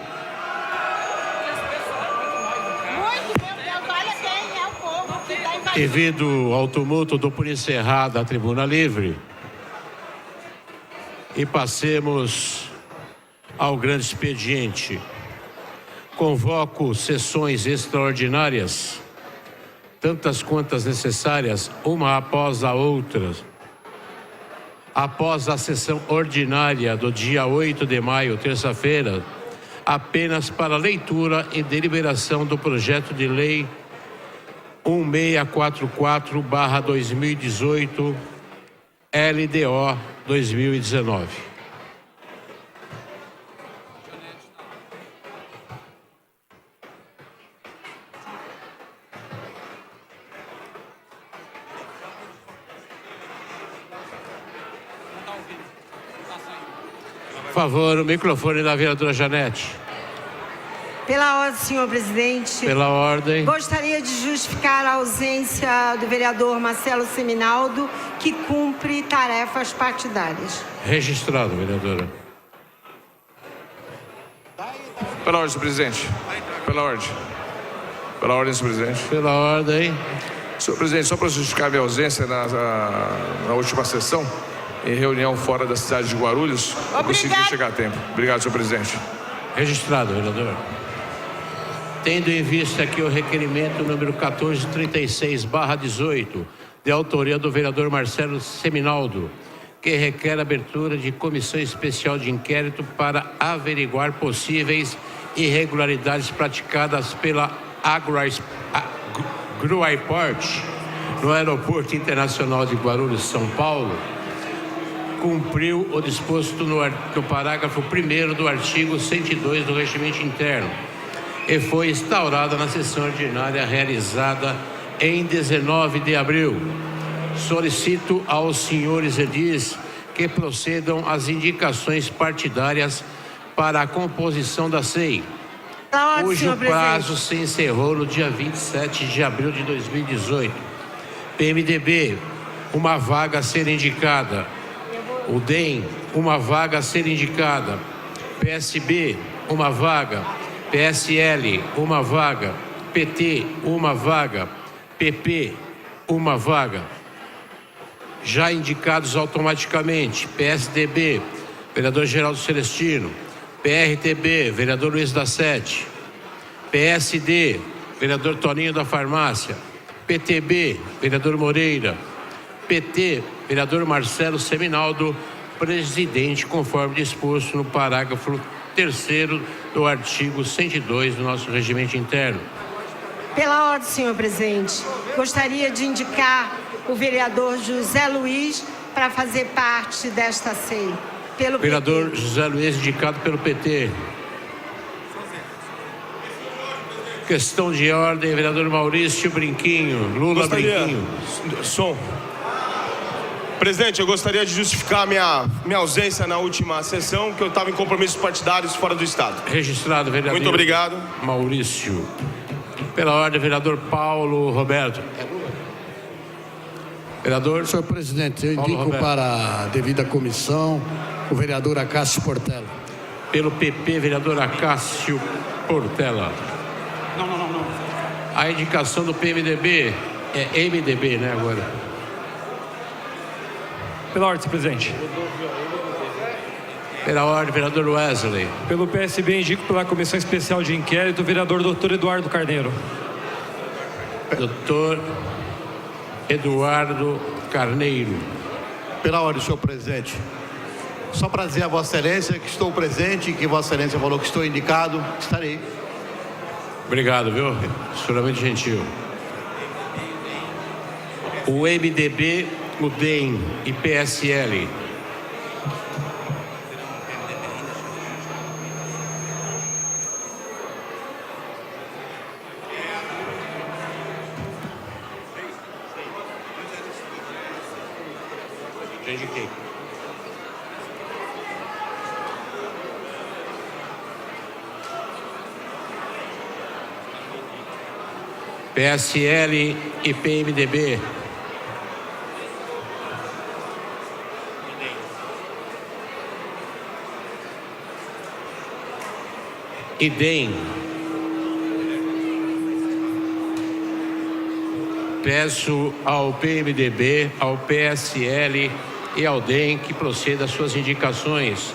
Devido ao tumulto, dou por encerrada a tribuna livre e passemos ao grande expediente. Convoco sessões extraordinárias, tantas quantas necessárias, uma após a outra. Após a sessão ordinária do dia 8 de maio, terça-feira, apenas para leitura e deliberação do projeto de lei 1644/2018, LDO 2019. Por favor, o microfone da vereadora Janete. Pela ordem, senhor presidente. Pela ordem. Gostaria de justificar a ausência do vereador Marcelo Seminaldo, que cumpre tarefas partidárias. Registrado, vereadora. Pela ordem, senhor presidente. Pela ordem. Pela ordem, senhor presidente. Pela ordem. Senhor presidente, só para justificar minha ausência na última sessão, em reunião fora da cidade de Guarulhos, eu consegui chegar a tempo. Obrigado, senhor presidente. Registrado, vereador. Tendo em vista aqui o requerimento número 1436/18, de autoria do vereador Marcelo Seminaldo, que requer a abertura de comissão especial de inquérito para averiguar possíveis irregularidades praticadas pela Gruaiport no Aeroporto Internacional de Guarulhos, São Paulo, cumpriu o disposto no parágrafo 1º do artigo 102 do Regimento Interno e foi instaurada na sessão ordinária realizada em 19 de abril. Solicito aos senhores edis que procedam às indicações partidárias para a composição da SEI, cujo prazo se encerrou no dia 27 de abril de 2018. PMDB, uma vaga a ser indicada. O DEM, uma vaga a ser indicada. PSB, uma vaga. PSL, uma vaga. PT, uma vaga. PP, uma vaga. Já indicados automaticamente: PSDB, vereador Geraldo Celestino. PRTB, vereador Luiz da Sete. PSD, vereador Toninho da Farmácia. PTB, vereador Moreira. PT, vereador Marcelo Seminaldo, presidente, conforme disposto no parágrafo 3º do artigo 102 do nosso regimento interno. Pela ordem, senhor presidente, gostaria de indicar o vereador José Luiz para fazer parte desta SEI. Pelo vereador PT. José Luiz, indicado pelo PT. Questão de ordem, vereador Maurício Brinquinho. Lula Brinquinho. Som. Presidente, eu gostaria de justificar minha ausência na última sessão, que eu estava em compromissos partidários fora do Estado. Registrado, vereador. Muito obrigado. Maurício. Pela ordem, vereador Paulo Roberto. Vereador. Senhor presidente, eu Paulo indico Roberto. para a devida comissão o vereador Acácio Portela. Pelo PP, vereador Acácio Portela. Não. A indicação do PMDB é MDB, né, agora? Pela ordem, senhor presidente. Pela ordem, vereador Wesley. Pelo PSB, indico pela Comissão Especial de Inquérito o vereador Dr. Eduardo Carneiro. Doutor Eduardo Carneiro. Pela ordem, senhor presidente. Só para dizer a Vossa Excelência que estou presente, que Vossa Excelência falou que estou indicado, estarei. Obrigado, viu? Extremamente gentil. O MDB, o DEM e PSL. Já indiquei. PSL e PMDB. IDEM. Peço ao PMDB, ao PSL e ao DEM que proceda às suas indicações,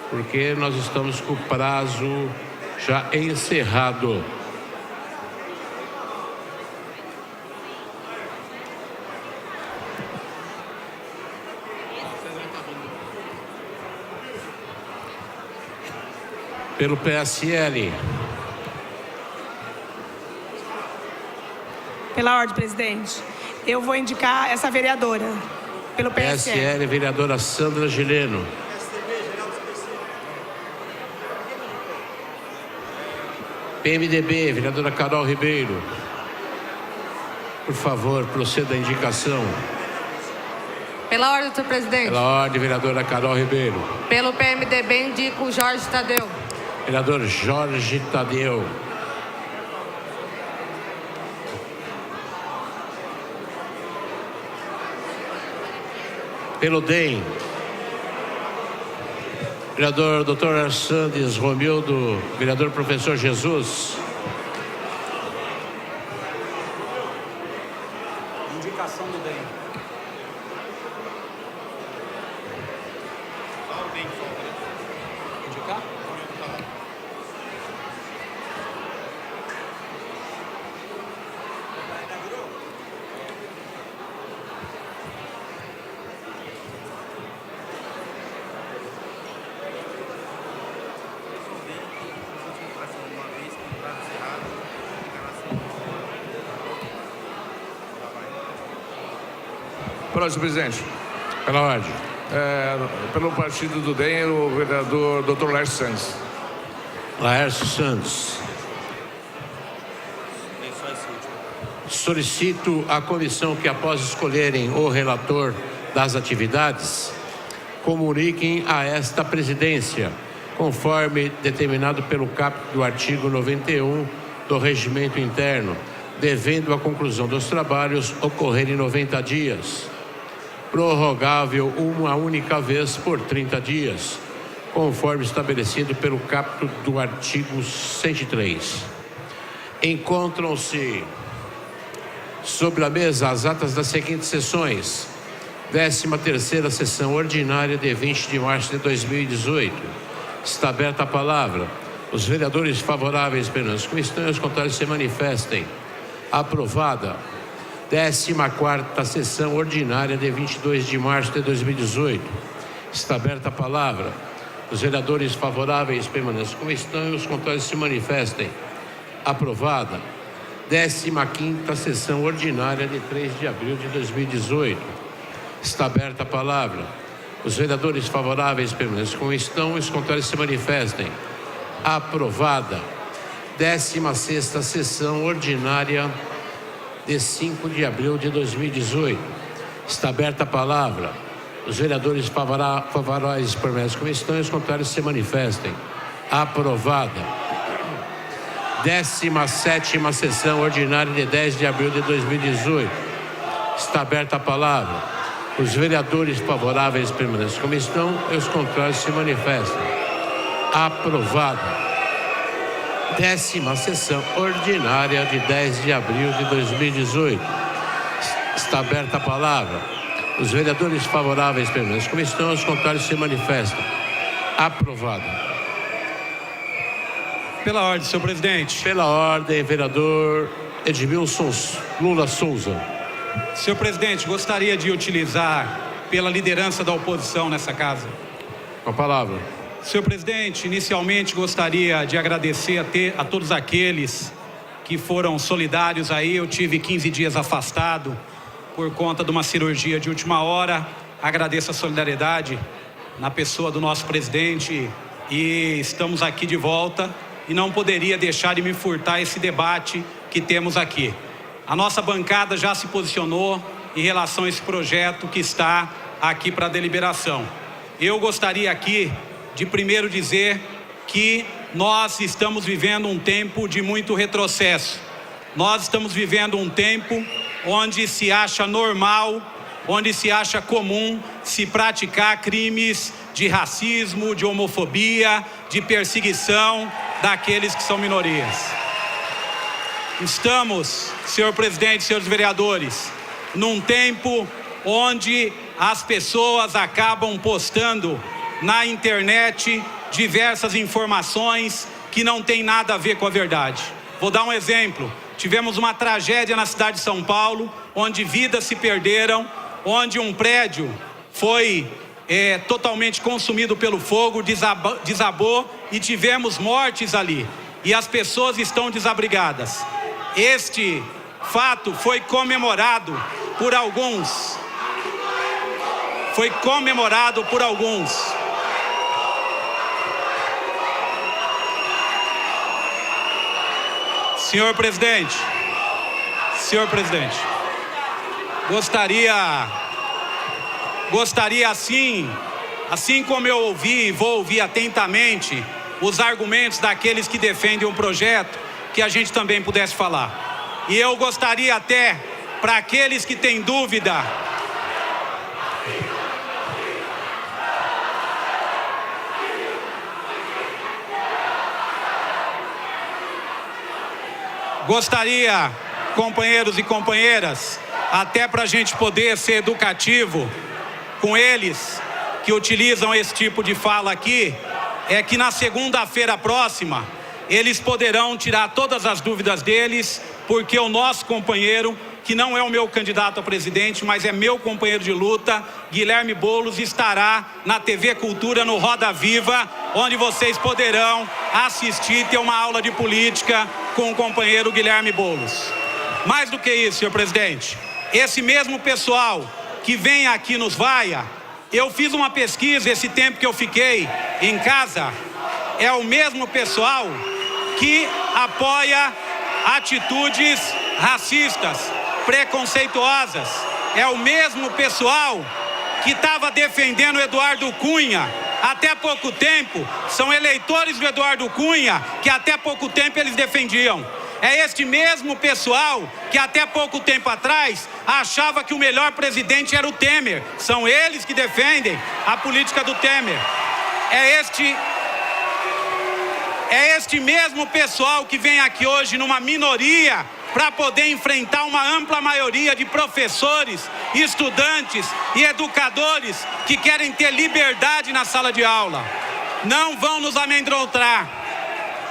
porque nós estamos com o prazo já encerrado. Pelo PSL. Pela ordem, presidente, eu vou indicar essa vereadora, pelo PSL. PSL, vereadora Sandra Gileno. PMDB, vereadora Carol Ribeiro. Por favor, proceda à indicação. Pela ordem, senhor presidente. Pela ordem, vereadora Carol Ribeiro. Pelo PMDB, indico o Jorge Tadeu. Vereador Jorge Tadeu. Pelo DEM, vereador Dr. Arsandes Romildo, vereador Professor Jesus. Indicação do DEM. Indicar? Próximo, presidente. Pela ordem. Pelo partido do DEM, o vereador Dr. Laércio Santos. Laércio Santos. Solicito à comissão que, após escolherem o relator das atividades, comuniquem a esta presidência, conforme determinado pelo caput do artigo 91 do Regimento Interno, devendo a conclusão dos trabalhos ocorrer em 90 dias, prorrogável uma única vez por 30 dias, conforme estabelecido pelo caput do artigo 103. Encontram-se sobre a mesa as atas das seguintes sessões: 13ª sessão ordinária de 20 de março de 2018. Está aberta a palavra. Os vereadores favoráveis permaneçam como estão e os contrários se manifestem. Aprovada. 14ª sessão ordinária de 22 de março de 2018. Está aberta a palavra. Os vereadores favoráveis permaneçam como estão e os contrários se manifestem. Aprovada. 15ª sessão ordinária de 3 de abril de 2018. Está aberta a palavra. Os vereadores favoráveis permaneçam como estão e os contrários se manifestem. Aprovada. 16ª sessão ordinária de 5 de abril de 2018. Está aberta a palavra. Os vereadores favoráveis permanecem como estão e os contrários se manifestem. Aprovada. 17ª sessão ordinária de 10 de abril de 2018. Está aberta a palavra. Os vereadores favoráveis permanecem como estão e os contrários se manifestem. Aprovada. 10ª sessão ordinária de 10 de abril de 2018. Está aberta a palavra. Os vereadores favoráveis permanecem como estão, os contrários se manifestam. Aprovada. Pela ordem, senhor presidente. Pela ordem, vereador Edmilson Lula Souza. Senhor presidente, gostaria de utilizar pela liderança da oposição nessa casa. Com a palavra. Senhor presidente, inicialmente gostaria de agradecer a todos aqueles que foram solidários aí. Eu tive 15 dias afastado por conta de uma cirurgia de última hora. Agradeço a solidariedade na pessoa do nosso presidente e estamos aqui de volta e não poderia deixar de me furtar esse debate que temos aqui. A nossa bancada já se posicionou em relação a esse projeto que está aqui para deliberação. Eu gostaria aqui de primeiro dizer que nós estamos vivendo um tempo de muito retrocesso. Nós estamos vivendo um tempo onde se acha normal, onde se acha comum se praticar crimes de racismo, de homofobia, de perseguição daqueles que são minorias. Estamos, senhor presidente, senhores vereadores, num tempo onde as pessoas acabam postando na internet diversas informações que não têm nada a ver com a verdade. Vou dar um exemplo. Tivemos uma tragédia na cidade de São Paulo, onde vidas se perderam, onde um prédio foi totalmente consumido pelo fogo, desabou e tivemos mortes ali. E as pessoas estão desabrigadas. Este fato foi comemorado por alguns. Senhor presidente, gostaria assim como eu ouvi e vou ouvir atentamente os argumentos daqueles que defendem o projeto, que a gente também pudesse falar. E eu gostaria até, para aqueles que têm dúvida, gostaria, companheiros e companheiras, até para a gente poder ser educativo com eles que utilizam esse tipo de fala aqui, é que na segunda-feira próxima eles poderão tirar todas as dúvidas deles, porque o nosso companheiro, que não é o meu candidato a presidente, mas é meu companheiro de luta, Guilherme Boulos, estará na TV Cultura, no Roda Viva, onde vocês poderão assistir, ter uma aula de política com o companheiro Guilherme Boulos. Mais do que isso, senhor presidente, esse mesmo pessoal que vem aqui nos vaia, eu fiz uma pesquisa esse tempo que eu fiquei em casa, é o mesmo pessoal que apoia atitudes racistas, preconceituosas. É o mesmo pessoal que estava defendendo o Eduardo Cunha até pouco tempo. São eleitores do Eduardo Cunha que até pouco tempo eles defendiam. É este mesmo pessoal que até pouco tempo atrás achava que o melhor presidente era o Temer. São eles que defendem a política do Temer. É este mesmo pessoal que vem aqui hoje numa minoria para poder enfrentar uma ampla maioria de professores, estudantes e educadores que querem ter liberdade na sala de aula. Não vão nos amedrontar.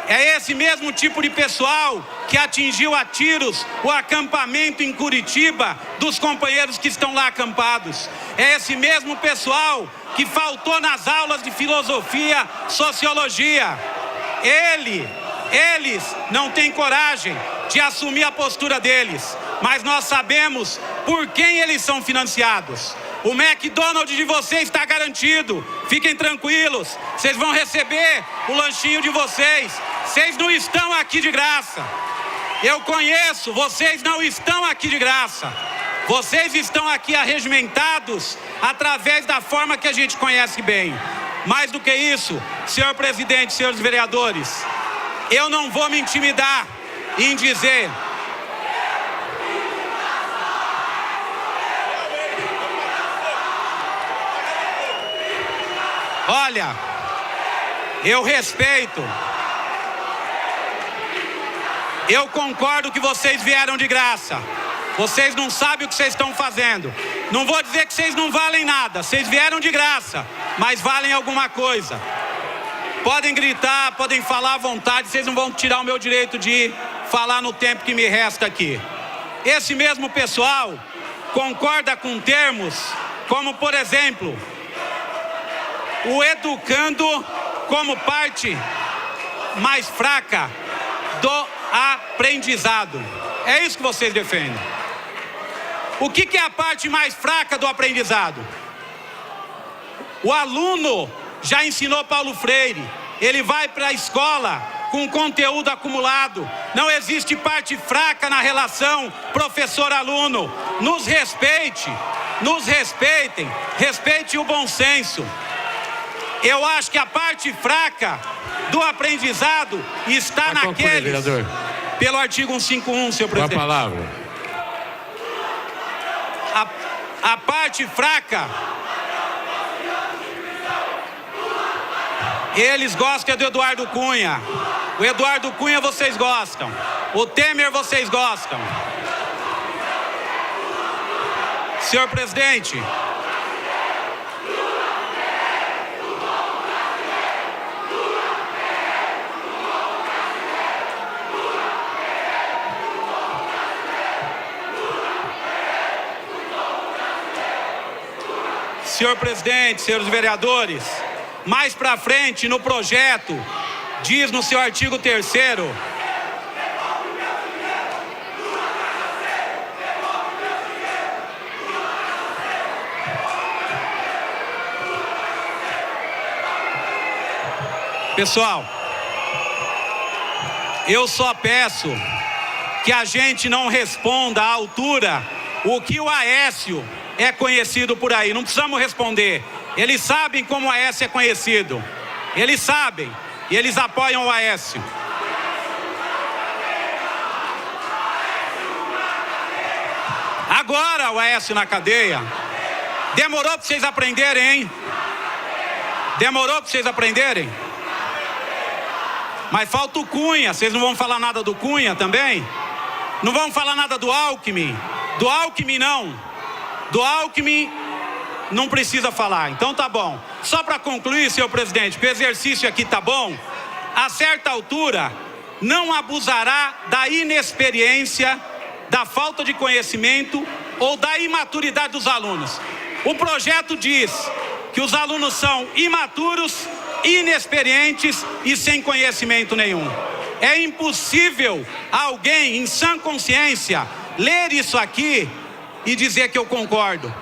É esse mesmo tipo de pessoal que atingiu a tiros o acampamento em Curitiba dos companheiros que estão lá acampados. É esse mesmo pessoal que faltou nas aulas de filosofia, sociologia. Eles não têm coragem de assumir a postura deles, mas nós sabemos por quem eles são financiados. O McDonald's de vocês está garantido, fiquem tranquilos, vocês vão receber o lanchinho de vocês, vocês não estão aqui de graça. Eu conheço, vocês não estão aqui de graça, vocês estão aqui arregimentados através da forma que a gente conhece bem. Mais do que isso, senhor presidente, senhores vereadores, eu não vou me intimidar em dizer olha, eu respeito, eu concordo que vocês vieram de graça, vocês não sabem o que vocês estão fazendo. Não vou dizer que vocês não valem nada, vocês vieram de graça, mas valem alguma coisa. Podem gritar, podem falar à vontade, vocês não vão tirar o meu direito de falar no tempo que me resta aqui. Esse mesmo pessoal concorda com termos como, por exemplo, o educando como parte mais fraca do aprendizado. É isso que vocês defendem. O que é a parte mais fraca do aprendizado? O aluno já ensinou Paulo Freire, ele vai para a escola com conteúdo acumulado. Não existe parte fraca na relação professor-aluno. Nos respeitem, respeite o bom senso. Eu acho que a parte fraca do aprendizado está naqueles Pelo artigo 151, senhor presidente. Com a palavra. A parte fraca, eles gostam do Eduardo Cunha. O Eduardo Cunha vocês gostam. O Temer vocês gostam. Senhor presidente, senhores vereadores, mais para frente no projeto, diz no seu artigo 3º, pessoal, eu só peço que a gente não responda à altura o que o Aécio é conhecido por aí. Não precisamos responder. Eles sabem como o Aécio é conhecido. Eles sabem. E eles apoiam o Aécio. Agora o Aécio na cadeia. Demorou para vocês aprenderem, hein? Demorou para vocês aprenderem? Mas falta o Cunha. Vocês não vão falar nada do Cunha também? Não vão falar nada do Alckmin? Do Alckmin não. Do Alckmin não precisa falar. Então tá bom. Só para concluir, senhor presidente, que o exercício aqui tá bom. A certa altura, não abusará da inexperiência, da falta de conhecimento ou da imaturidade dos alunos. O projeto diz que os alunos são imaturos, inexperientes e sem conhecimento nenhum. É impossível alguém em sã consciência ler isso aqui e dizer que eu concordo.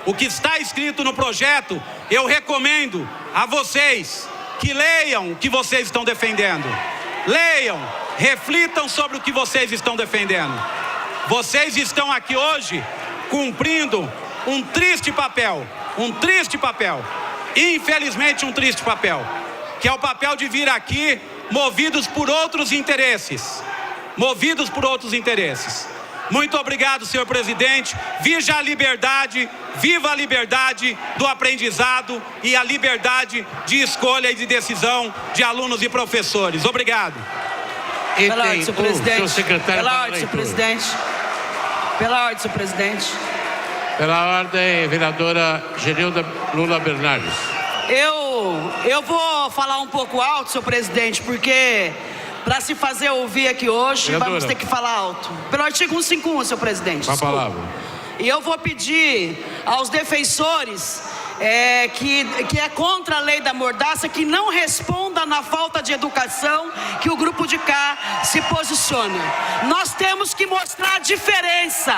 O que está escrito no projeto, eu recomendo a vocês que leiam o que vocês estão defendendo. Leiam, reflitam sobre o que vocês estão defendendo. Vocês estão aqui hoje cumprindo um triste papel, infelizmente um triste papel, que é o papel de vir aqui movidos por outros interesses. Muito obrigado, senhor presidente. Viva a liberdade do aprendizado e a liberdade de escolha e de decisão de alunos e professores. Obrigado. Pela ordem, senhor presidente. Pela ordem, senhor presidente. Pela ordem, senhor presidente. Pela ordem, vereadora Genilda Lula Bernardes. Eu vou falar um pouco alto, senhor presidente, porque para se fazer ouvir aqui hoje, vereadora, vamos ter que falar alto. Pelo artigo 151, senhor presidente. Com a palavra. E eu vou pedir aos defensores que é contra a lei da mordaça, que não responda na falta de educação que o grupo de cá se posiciona. Nós temos que mostrar a diferença.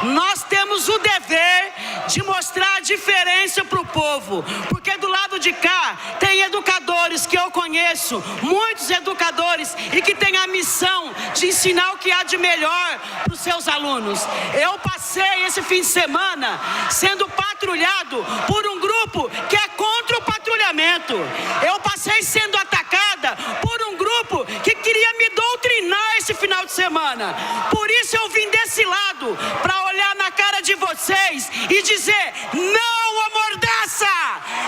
Nós temos o dever de mostrar a diferença para o povo, porque do lado de cá tem educadores que eu conheço, muitos educadores, e que têm a missão de ensinar o que há de melhor para os seus alunos. Eu passei esse fim de semana sendo patrulhado por um grupo que é contra o patrulhamento. Eu passei sendo atacada por um grupo que queria me doutrinar esse final de semana. Por isso eu vim desse lado, para olhar na cara de vocês e dizer: não à mordaça!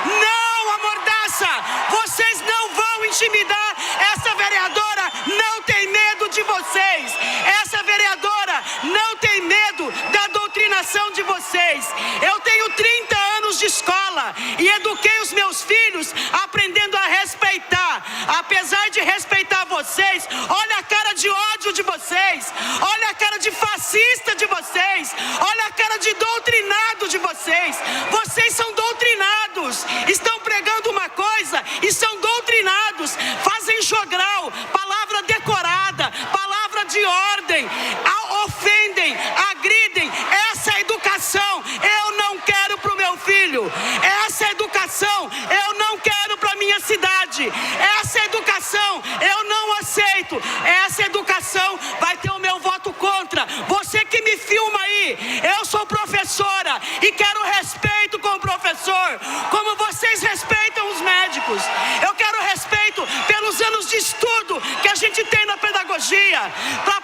Não à mordaça! Vocês não vão intimidar essa vereadora, não tem medo de vocês. Essa vereadora não tem medo da doutrinação de vocês. Eu tenho 30 anos de escola e eduquei os meus filhos aprendendo a respeitar. Apesar de respeitar vocês, olha a cara de ódio de vocês, olha a cara de fascista de vocês, olha a cara de doutrinado de vocês. Vocês são doutrinados, estão pregando uma coisa e são doutrinados, fazem jogral, palavra decorada, palavra de ordem, ofendem, agridem. Essa educação eu não quero para o meu filho, essa educação eu não quero para minha cidade, essa educação eu não aceito, essa educação vai ter o meu voto contra. Você que me filma aí, eu sou professora e quero respeito com o professor, como vocês respeitam os médicos. Eu quero respeito pelos anos de estudo que a gente tem na pedagogia, para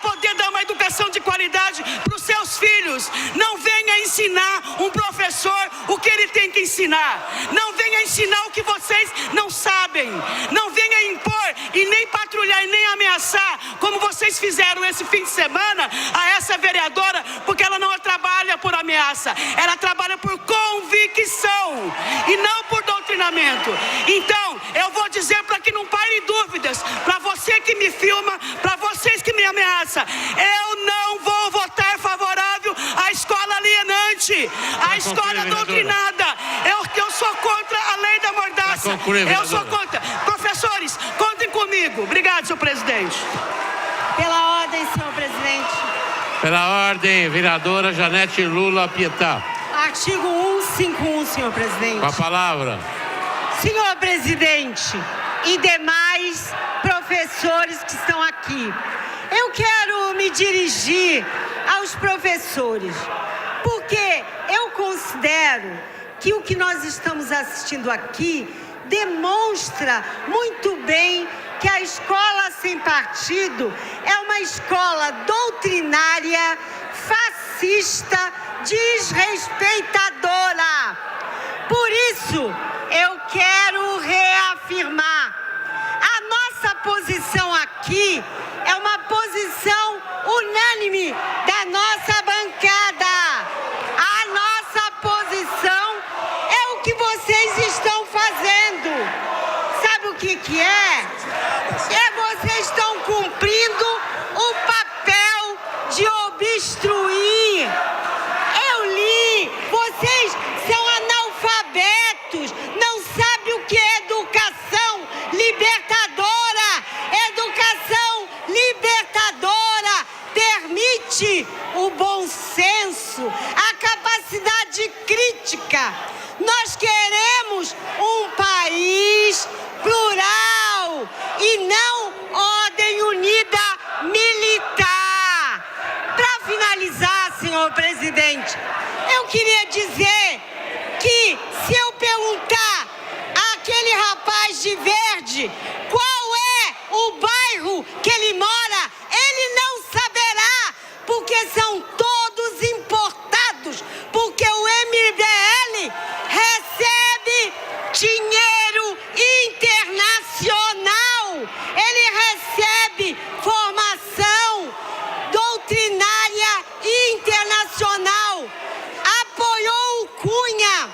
que ensinar. Não venha ensinar o que vocês não sabem. Não venha impor e nem patrulhar e nem ameaçar, como vocês fizeram esse fim de semana a essa vereadora, porque ela não trabalha por ameaça, ela trabalha por convicção e não por doutrinamento. Então, eu vou dizer para que não pare dúvidas, para você que me filma, para vocês que me ameaçam, eu não vou votar favorável à escola alienante, à escola doutrinada. Eu sou contra a lei da mordaça. Eu sou contra. Professores, contem comigo. Obrigado, senhor presidente. Pela ordem, senhor presidente. Pela ordem, vereadora Janete Lula Pietá. Artigo 151, senhor presidente. Com a palavra. Senhor presidente e demais professores que estão aqui, eu quero me dirigir aos professores, porque eu considero que o que nós estamos assistindo aqui demonstra muito bem que a escola sem partido é uma escola doutrinária, fascista, desrespeitadora. Por isso, eu quero reafirmar: a nossa posição aqui é uma posição unânime da nossa bancada. A nossa posição é o que vocês estão fazendo. Sabe o que é? Vocês estão cumprindo o papel de obstruir. Eu li, vocês são analfabetos, não sabem o que é educação libertadora. Educação libertadora permite o bom senso, a capacidade crítica. Nós queremos um país plural e não ordem unida militar. Para finalizar, senhor presidente, eu queria dizer que se eu perguntar àquele rapaz de verde qual é o bairro que ele mora, ele não saberá, porque são todos importados, porque o MBL recebe dinheiro internacional, ele recebe formação doutrinária internacional, apoiou o Cunha.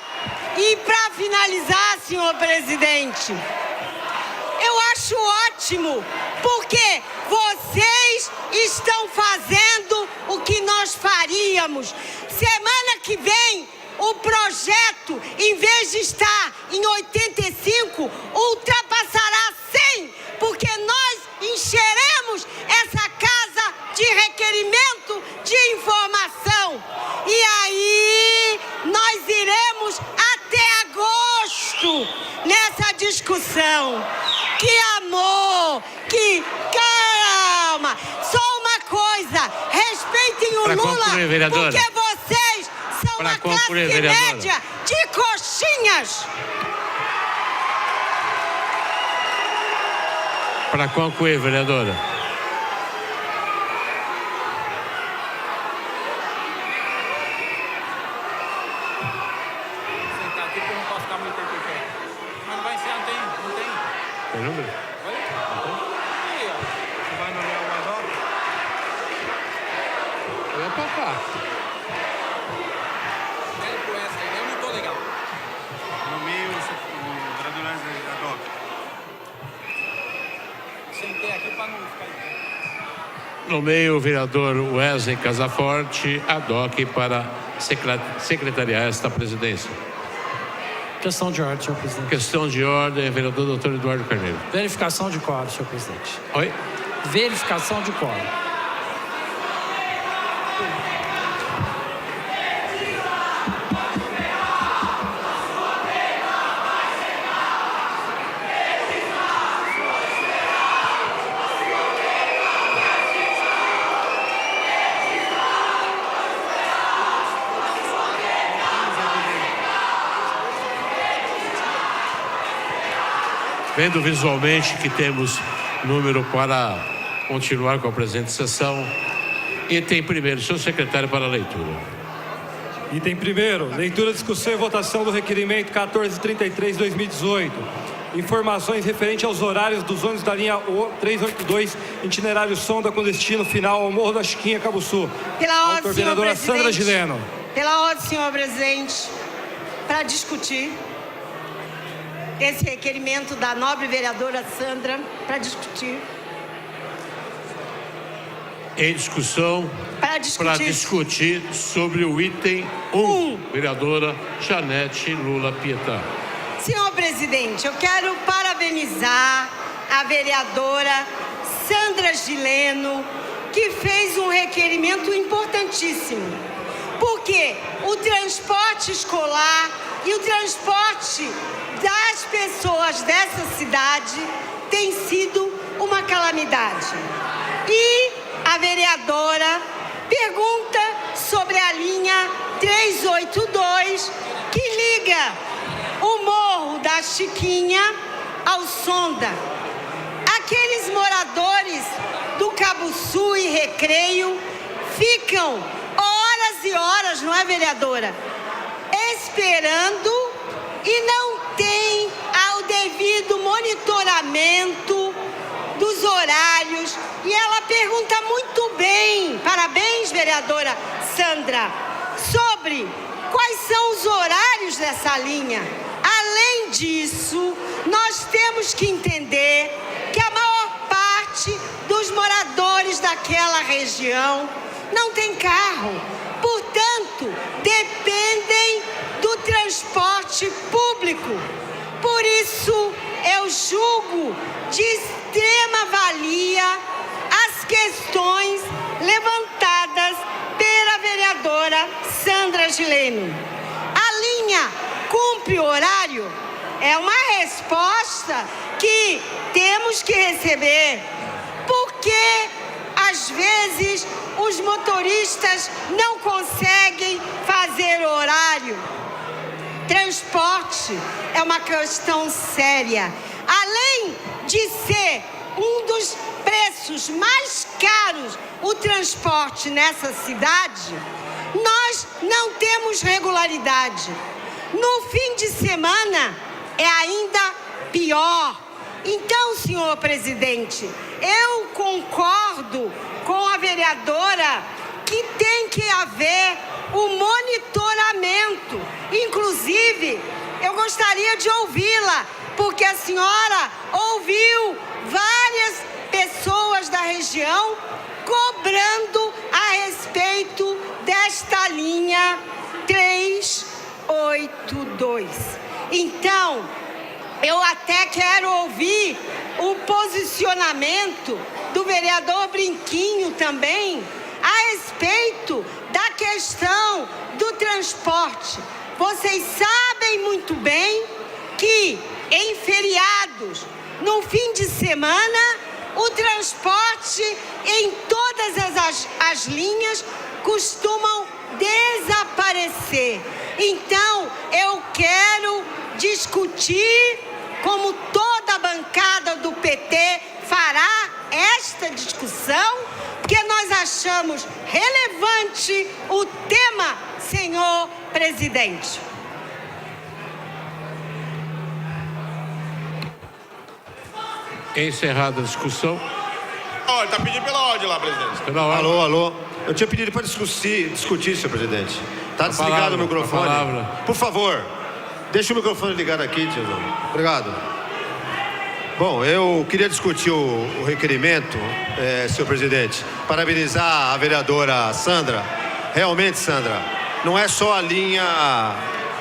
E para finalizar, senhor presidente, eu acho ótimo, porque vocês estão fazendo o que nós faríamos. Semana que vem, o projeto, em vez de estar em 85, ultrapassará 100, porque nós encheremos essa casa de requerimento de informação. E aí, nós iremos até agosto nessa discussão. Que amor, que calma. Só uma coisa, respeitem o Lula, porque vocês são uma classe média de coxinhas. Para concluir, vereadora. Sentar aqui porque eu não posso ficar muito tempo em pé. Mas não vai ser, não tem. Tem número? Oi? Aí, ó. Você vai no Leão mais alto? Eu vou pra cá. Eu não tô legal. No meio, o vereador da DOC. Sentei aqui para não ficar em pé. No meio, o vereador Wesley Casaforte, ad hoc para secretariar esta presidência. Questão de ordem, senhor presidente. Questão de ordem, vereador doutor Eduardo Carneiro. Verificação de quórum, senhor presidente. Oi? Verificação de quórum. Vendo visualmente que temos número para continuar com a presente sessão, item primeiro, senhor secretário, para a leitura. Item 1º, leitura, discussão e votação do requerimento 1433/2018. Informações referentes aos horários dos ônibus da linha 382, itinerário Sonda com destino final ao Morro da Chiquinha, Cabo Sul. Pela ordem, Autor, senhor vereadora presidente. Sandra Gileno. Pela ordem, senhor presidente, para discutir esse requerimento da nobre vereadora Sandra, para discutir. Em discussão, Para discutir sobre o item 1. Vereadora Janete Lula Pietá. Senhor presidente, eu quero parabenizar a vereadora Sandra Gileno, que fez um requerimento importantíssimo. Porque o transporte escolar e o transporte das pessoas dessa cidade tem sido uma calamidade. E a vereadora pergunta sobre a linha 382, que liga o Morro da Chiquinha ao Sonda. Aqueles moradores do Cabo Sul e Recreio ficam horas e horas, não é, vereadora? Esperando e não tem o devido monitoramento dos horários. E ela pergunta muito bem, parabéns, vereadora Sandra, sobre quais são os horários dessa linha. Além disso, nós temos que entender que a maior parte dos moradores daquela região não tem carro, portanto, dependem do transporte público. Por isso, eu julgo de extrema valia as questões levantadas pela vereadora Sandra Gileno. A linha cumpre o horário? É uma resposta que temos que receber, porque às vezes os motoristas não conseguem fazer horário. Transporte é uma questão séria. Além de ser um dos preços mais caros o transporte nessa cidade, nós não temos regularidade. No fim de semana é ainda pior. Então, senhor presidente, eu concordo com a vereadora que tem que haver o monitoramento. Inclusive, eu gostaria de ouvi-la, porque a senhora ouviu várias pessoas da região cobrando a respeito desta linha 382. Então, eu até quero ouvir o posicionamento do vereador Brinquinho também a respeito da questão do transporte. Vocês sabem muito bem que em feriados, no fim de semana, o transporte em todas as linhas costumam desaparecer. Então, eu quero discutir, como toda a bancada do PT fará esta discussão, porque nós achamos relevante o tema, senhor presidente. Encerrada a discussão. Olha, está pedindo pela ordem lá, presidente. Pela ordem. Alô, alô. Eu tinha pedido para discutir, senhor presidente. Está desligado o microfone. Por favor, deixa o microfone ligado aqui, tiozão. Obrigado. Bom, eu queria discutir o requerimento, senhor presidente. Parabenizar a vereadora Sandra. Realmente, Sandra, não é só a linha,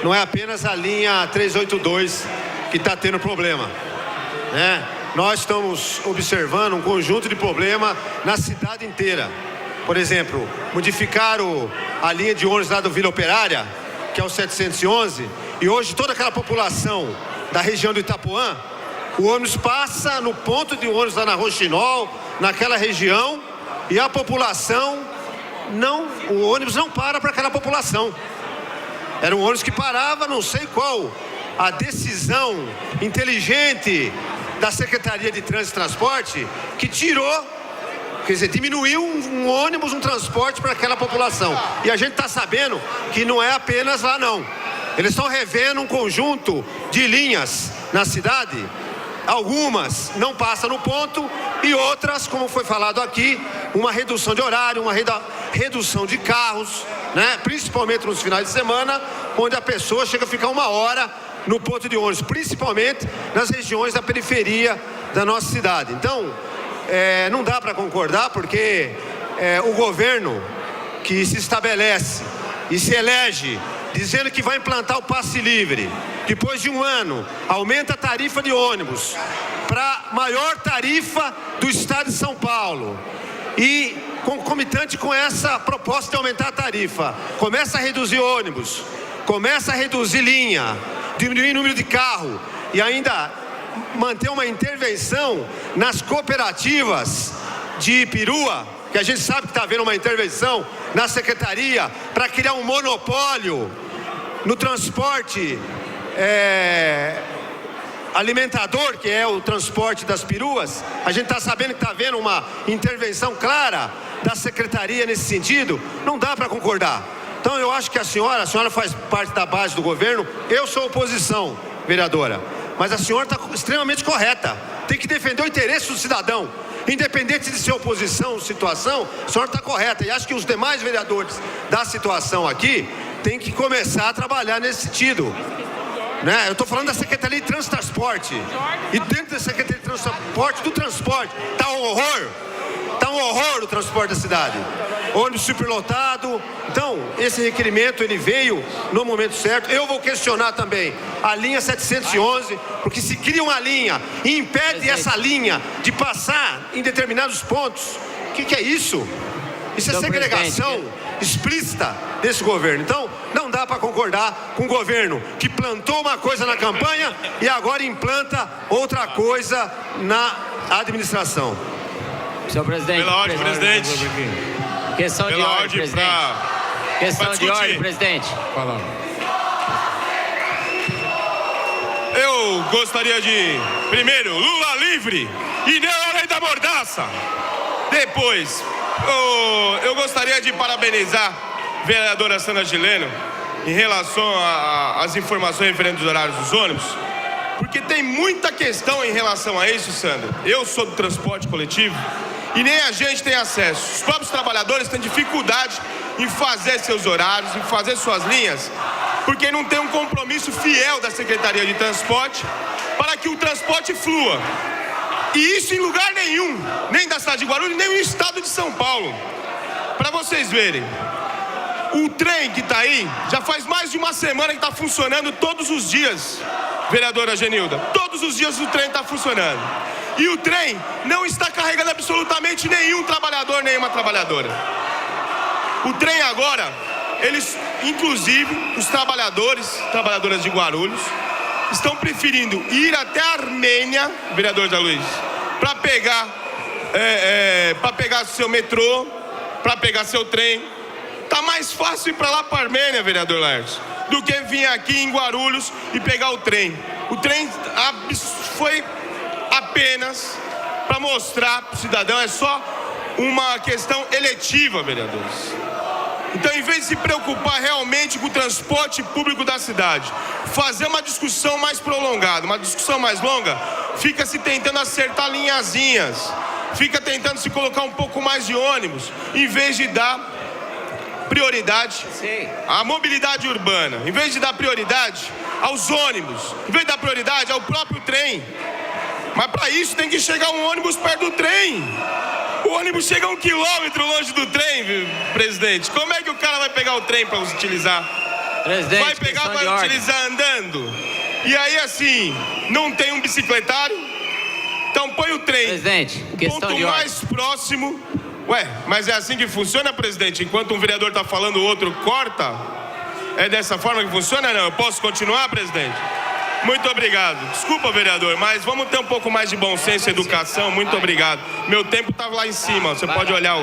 não é apenas a linha 382 que está tendo problema, né? Nós estamos observando um conjunto de problemas na cidade inteira. Por exemplo, modificaram a linha de ônibus lá do Vila Operária, que é o 711, e hoje toda aquela população da região do Itapuã, o ônibus passa no ponto de ônibus lá na Rochinol, naquela região, e a população o ônibus não para aquela população. Era um ônibus que parava, não sei qual a decisão inteligente da Secretaria de Trânsito e Transporte, que tirou Quer dizer, diminuiu um ônibus, um transporte para aquela população. E a gente está sabendo que não é apenas lá não. Eles estão revendo um conjunto de linhas na cidade. Algumas não passam no ponto e outras, como foi falado aqui, uma redução de horário, uma redução de carros, né? Principalmente nos finais de semana, onde a pessoa chega a ficar 1 hora no ponto de ônibus, principalmente nas regiões da periferia da nossa cidade. Então, não dá para concordar, porque o governo que se estabelece e se elege dizendo que vai implantar o passe livre, depois de 1 ano, aumenta a tarifa de ônibus para a maior tarifa do estado de São Paulo. E, concomitante com essa proposta de aumentar a tarifa, começa a reduzir ônibus, começa a reduzir linha, diminuir o número de carro e ainda manter uma intervenção nas cooperativas de perua, que a gente sabe que está havendo uma intervenção na secretaria para criar um monopólio no transporte alimentador, que é o transporte das peruas. A gente está sabendo que está havendo uma intervenção clara da secretaria nesse sentido. Não dá para concordar. Então eu acho que a senhora faz parte da base do governo. Eu sou oposição, vereadora, mas a senhora está extremamente correta. Tem que defender o interesse do cidadão, independente de ser oposição ou situação. A senhora está correta, e acho que os demais vereadores da situação aqui têm que começar a trabalhar nesse sentido, né? Eu estou falando da Secretaria de Trânsito e Transporte, e dentro da Secretaria de Transporte, do transporte, está um horror o transporte da cidade, ônibus superlotado. Então, esse requerimento, ele veio no momento certo. Eu vou questionar também a linha 711, porque se cria uma linha e impede essa linha de passar em determinados pontos, o que é isso? Isso é segregação explícita desse governo. Então, não dá para concordar com um governo que plantou uma coisa na campanha e agora implanta outra coisa na administração. Senhor presidente. Pela ordem, presidente. Questão de ordem, presidente. Questão de ordem, presidente. Fala. Eu gostaria de, primeiro, Lula livre e não a lei da mordaça. Depois, eu gostaria de parabenizar a vereadora Sandra Gileno em relação às informações referentes aos horários dos ônibus, porque tem muita questão em relação a isso, Sandra. Eu sou do transporte coletivo e nem a gente tem acesso. Os próprios trabalhadores têm dificuldade em fazer seus horários, em fazer suas linhas, porque não tem um compromisso fiel da Secretaria de Transporte para que o transporte flua. E isso em lugar nenhum, nem da cidade de Guarulhos, nem no estado de São Paulo. Para vocês verem, o trem que está aí já faz mais de uma semana que está funcionando todos os dias, vereadora Genilda. Todos os dias o trem está funcionando. E o trem não está carregando absolutamente nenhum trabalhador, nenhuma trabalhadora. O trem agora, eles, inclusive, os trabalhadoras de Guarulhos, estão preferindo ir até a Armênia, vereador Zé Luiz, para pegar seu metrô, para pegar seu trem. Tá mais fácil ir para lá, para a Armênia, vereador Laércio, do que vir aqui em Guarulhos e pegar o trem. O trem foi apenas para mostrar para o cidadão, é só uma questão eletiva, vereadores. Então, em vez de se preocupar realmente com o transporte público da cidade, fazer uma discussão mais prolongada, uma discussão mais longa, fica se tentando acertar linhazinhas, fica tentando se colocar um pouco mais de ônibus, em vez de dar prioridade à mobilidade urbana, em vez de dar prioridade aos ônibus, em vez de dar prioridade ao próprio trem. Mas para isso tem que chegar um ônibus perto do trem. O ônibus chega 1 quilômetro longe do trem, presidente. Como é que o cara vai pegar o trem para utilizar? Presidente, vai pegar para utilizar andando? E aí, assim, não tem um bicicletário? Então põe o trem. Presidente, o ponto mais próximo. Ué, mas é assim que funciona, presidente? Enquanto um vereador está falando, o outro corta? É dessa forma que funciona? Não, eu posso continuar, presidente? Muito obrigado. Desculpa, vereador, mas vamos ter um pouco mais de bom senso e educação. Muito obrigado. Meu tempo estava lá em cima. Você pode olhar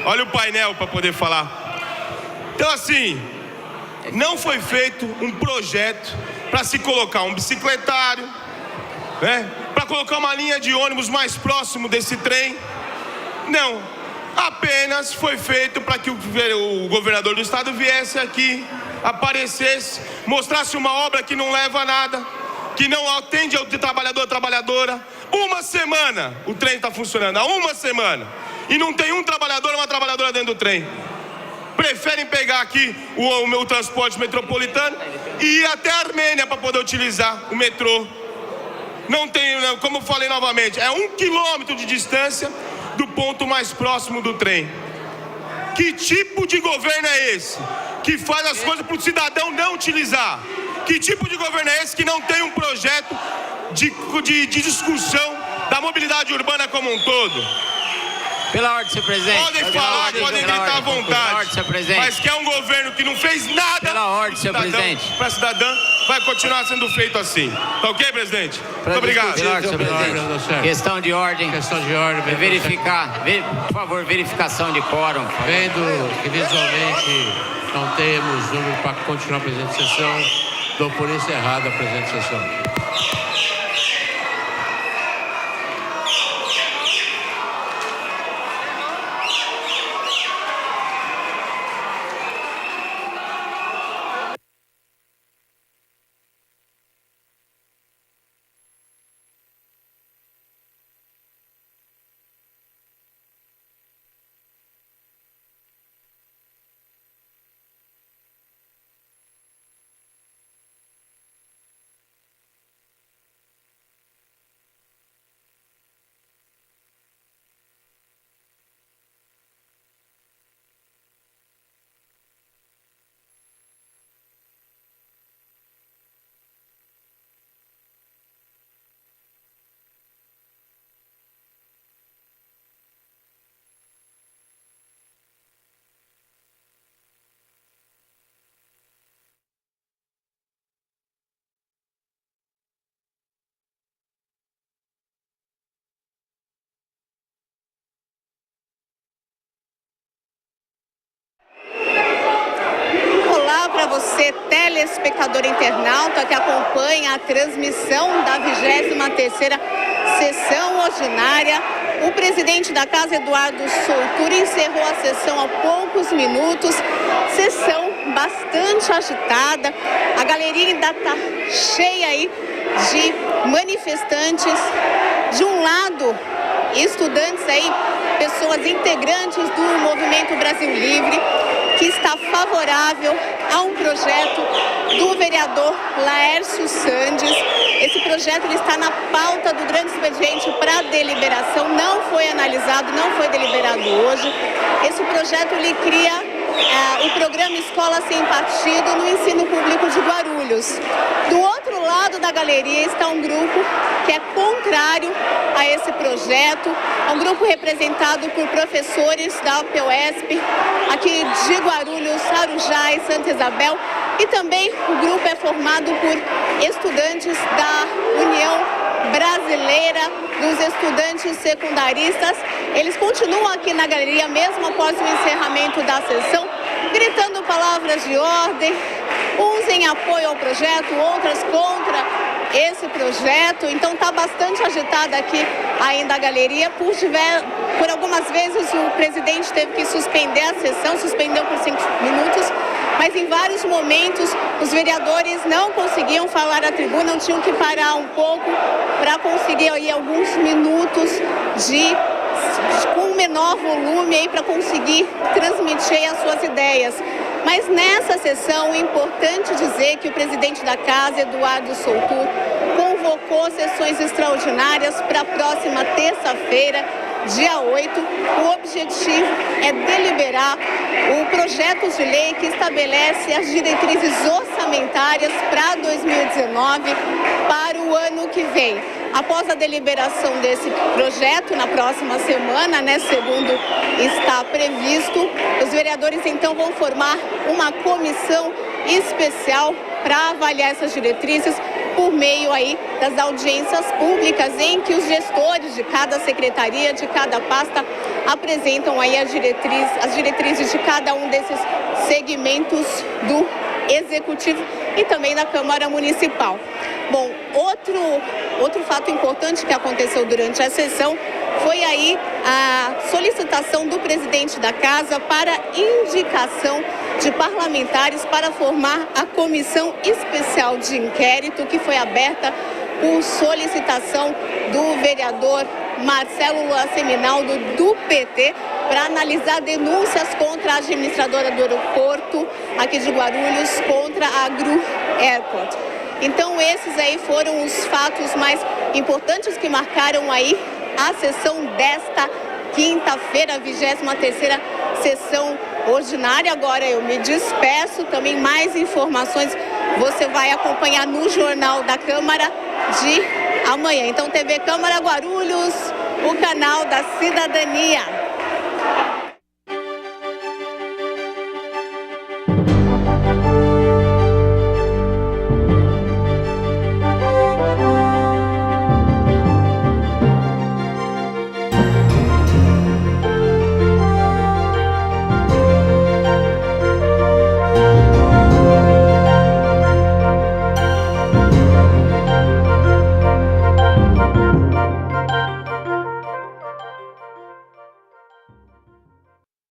olha o painel para poder falar. Então, assim, não foi feito um projeto para se colocar um bicicletário, né? Para colocar uma linha de ônibus mais próximo desse trem. Não. apenas foi feito para que o governador do estado viesse aqui, aparecesse, mostrasse uma obra que não leva a nada, que não atende ao trabalhador, à trabalhadora. Uma semana o trem está funcionando, há uma semana, e não tem um trabalhador ou uma trabalhadora dentro do trem. Preferem pegar aqui o meu transporte metropolitano e ir até a Armênia para poder utilizar o metrô. Não tem, como eu falei novamente, é 1 quilômetro de distância do ponto mais próximo do trem. Que tipo de governo é esse que faz as coisas para o cidadão não utilizar? Que tipo de governo é esse que não tem um projeto de discussão da mobilidade urbana como um todo? Pela ordem, senhor presidente. Podem falar, podem gritar à vontade, mas que é um governo que não fez nada pela ordem, senhor presidente, para cidadã, vai continuar sendo feito assim. Tá ok, presidente? Muito obrigado. Pela ordem, senhor presidente. Questão de ordem. Verificar, por favor, verificação de quórum. Vendo que visualmente não temos número para continuar a presente sessão, dou por encerrada a presente sessão. Para você, telespectador internauta que acompanha a transmissão da 23ª sessão ordinária, o presidente da Casa, Eduardo Soutur, encerrou a sessão há poucos minutos. Sessão bastante agitada, a galeria ainda está cheia aí de manifestantes. De um lado, estudantes aí, pessoas integrantes do Movimento Brasil Livre, que está favorável a um projeto do vereador Laércio Sandes. Esse projeto ele está na pauta do grande expediente para deliberação, não foi analisado, não foi deliberado hoje. Esse projeto ele cria o programa Escola Sem Partido no ensino público de Guarulhos. Do outro lado da galeria está um grupo que é contrário a esse projeto, é um grupo representado por professores da UPUESP, aqui de Guarulhos, Arujá e Santa Isabel, e também o grupo é formado por estudantes da União Brasileira dos Estudantes Secundaristas. Eles continuam aqui na galeria mesmo após o encerramento da sessão, gritando palavras de ordem, uns em apoio ao projeto, outras contra esse projeto. Então está bastante agitada aqui ainda a galeria. Por algumas vezes o presidente teve que suspender a sessão, suspendeu por 5 minutos, mas em vários momentos os vereadores não conseguiam falar à tribuna, não tinham que parar um pouco para conseguir aí alguns minutos com menor volume aí para conseguir transmitir as suas ideias. Mas nessa sessão é importante dizer que o presidente da Casa, Eduardo Soutur, convocou sessões extraordinárias para a próxima terça-feira, dia 8. O objetivo é deliberar o projeto de lei que estabelece as diretrizes orçamentárias para 2019 para o ano que vem. Após a deliberação desse projeto, na próxima semana, segundo está previsto, os vereadores então vão formar uma comissão especial para avaliar essas diretrizes por meio aí das audiências públicas em que os gestores de cada secretaria, de cada pasta, apresentam aí as diretrizes de cada um desses segmentos do Executivo e também da Câmara Municipal. Bom, outro fato importante que aconteceu durante a sessão foi aí a solicitação do presidente da Casa para indicação de parlamentares para formar a comissão especial de inquérito que foi aberta por solicitação do vereador Marcelo Lula Seminaldo, do PT, para analisar denúncias contra a administradora do aeroporto aqui de Guarulhos, contra a Gru Airport. Então esses aí foram os fatos mais importantes que marcaram aí a sessão desta quinta-feira, a 23ª sessão ordinária. Agora eu me despeço, também mais informações você vai acompanhar no Jornal da Câmara de amanhã. Então, TV Câmara Guarulhos, o canal da cidadania.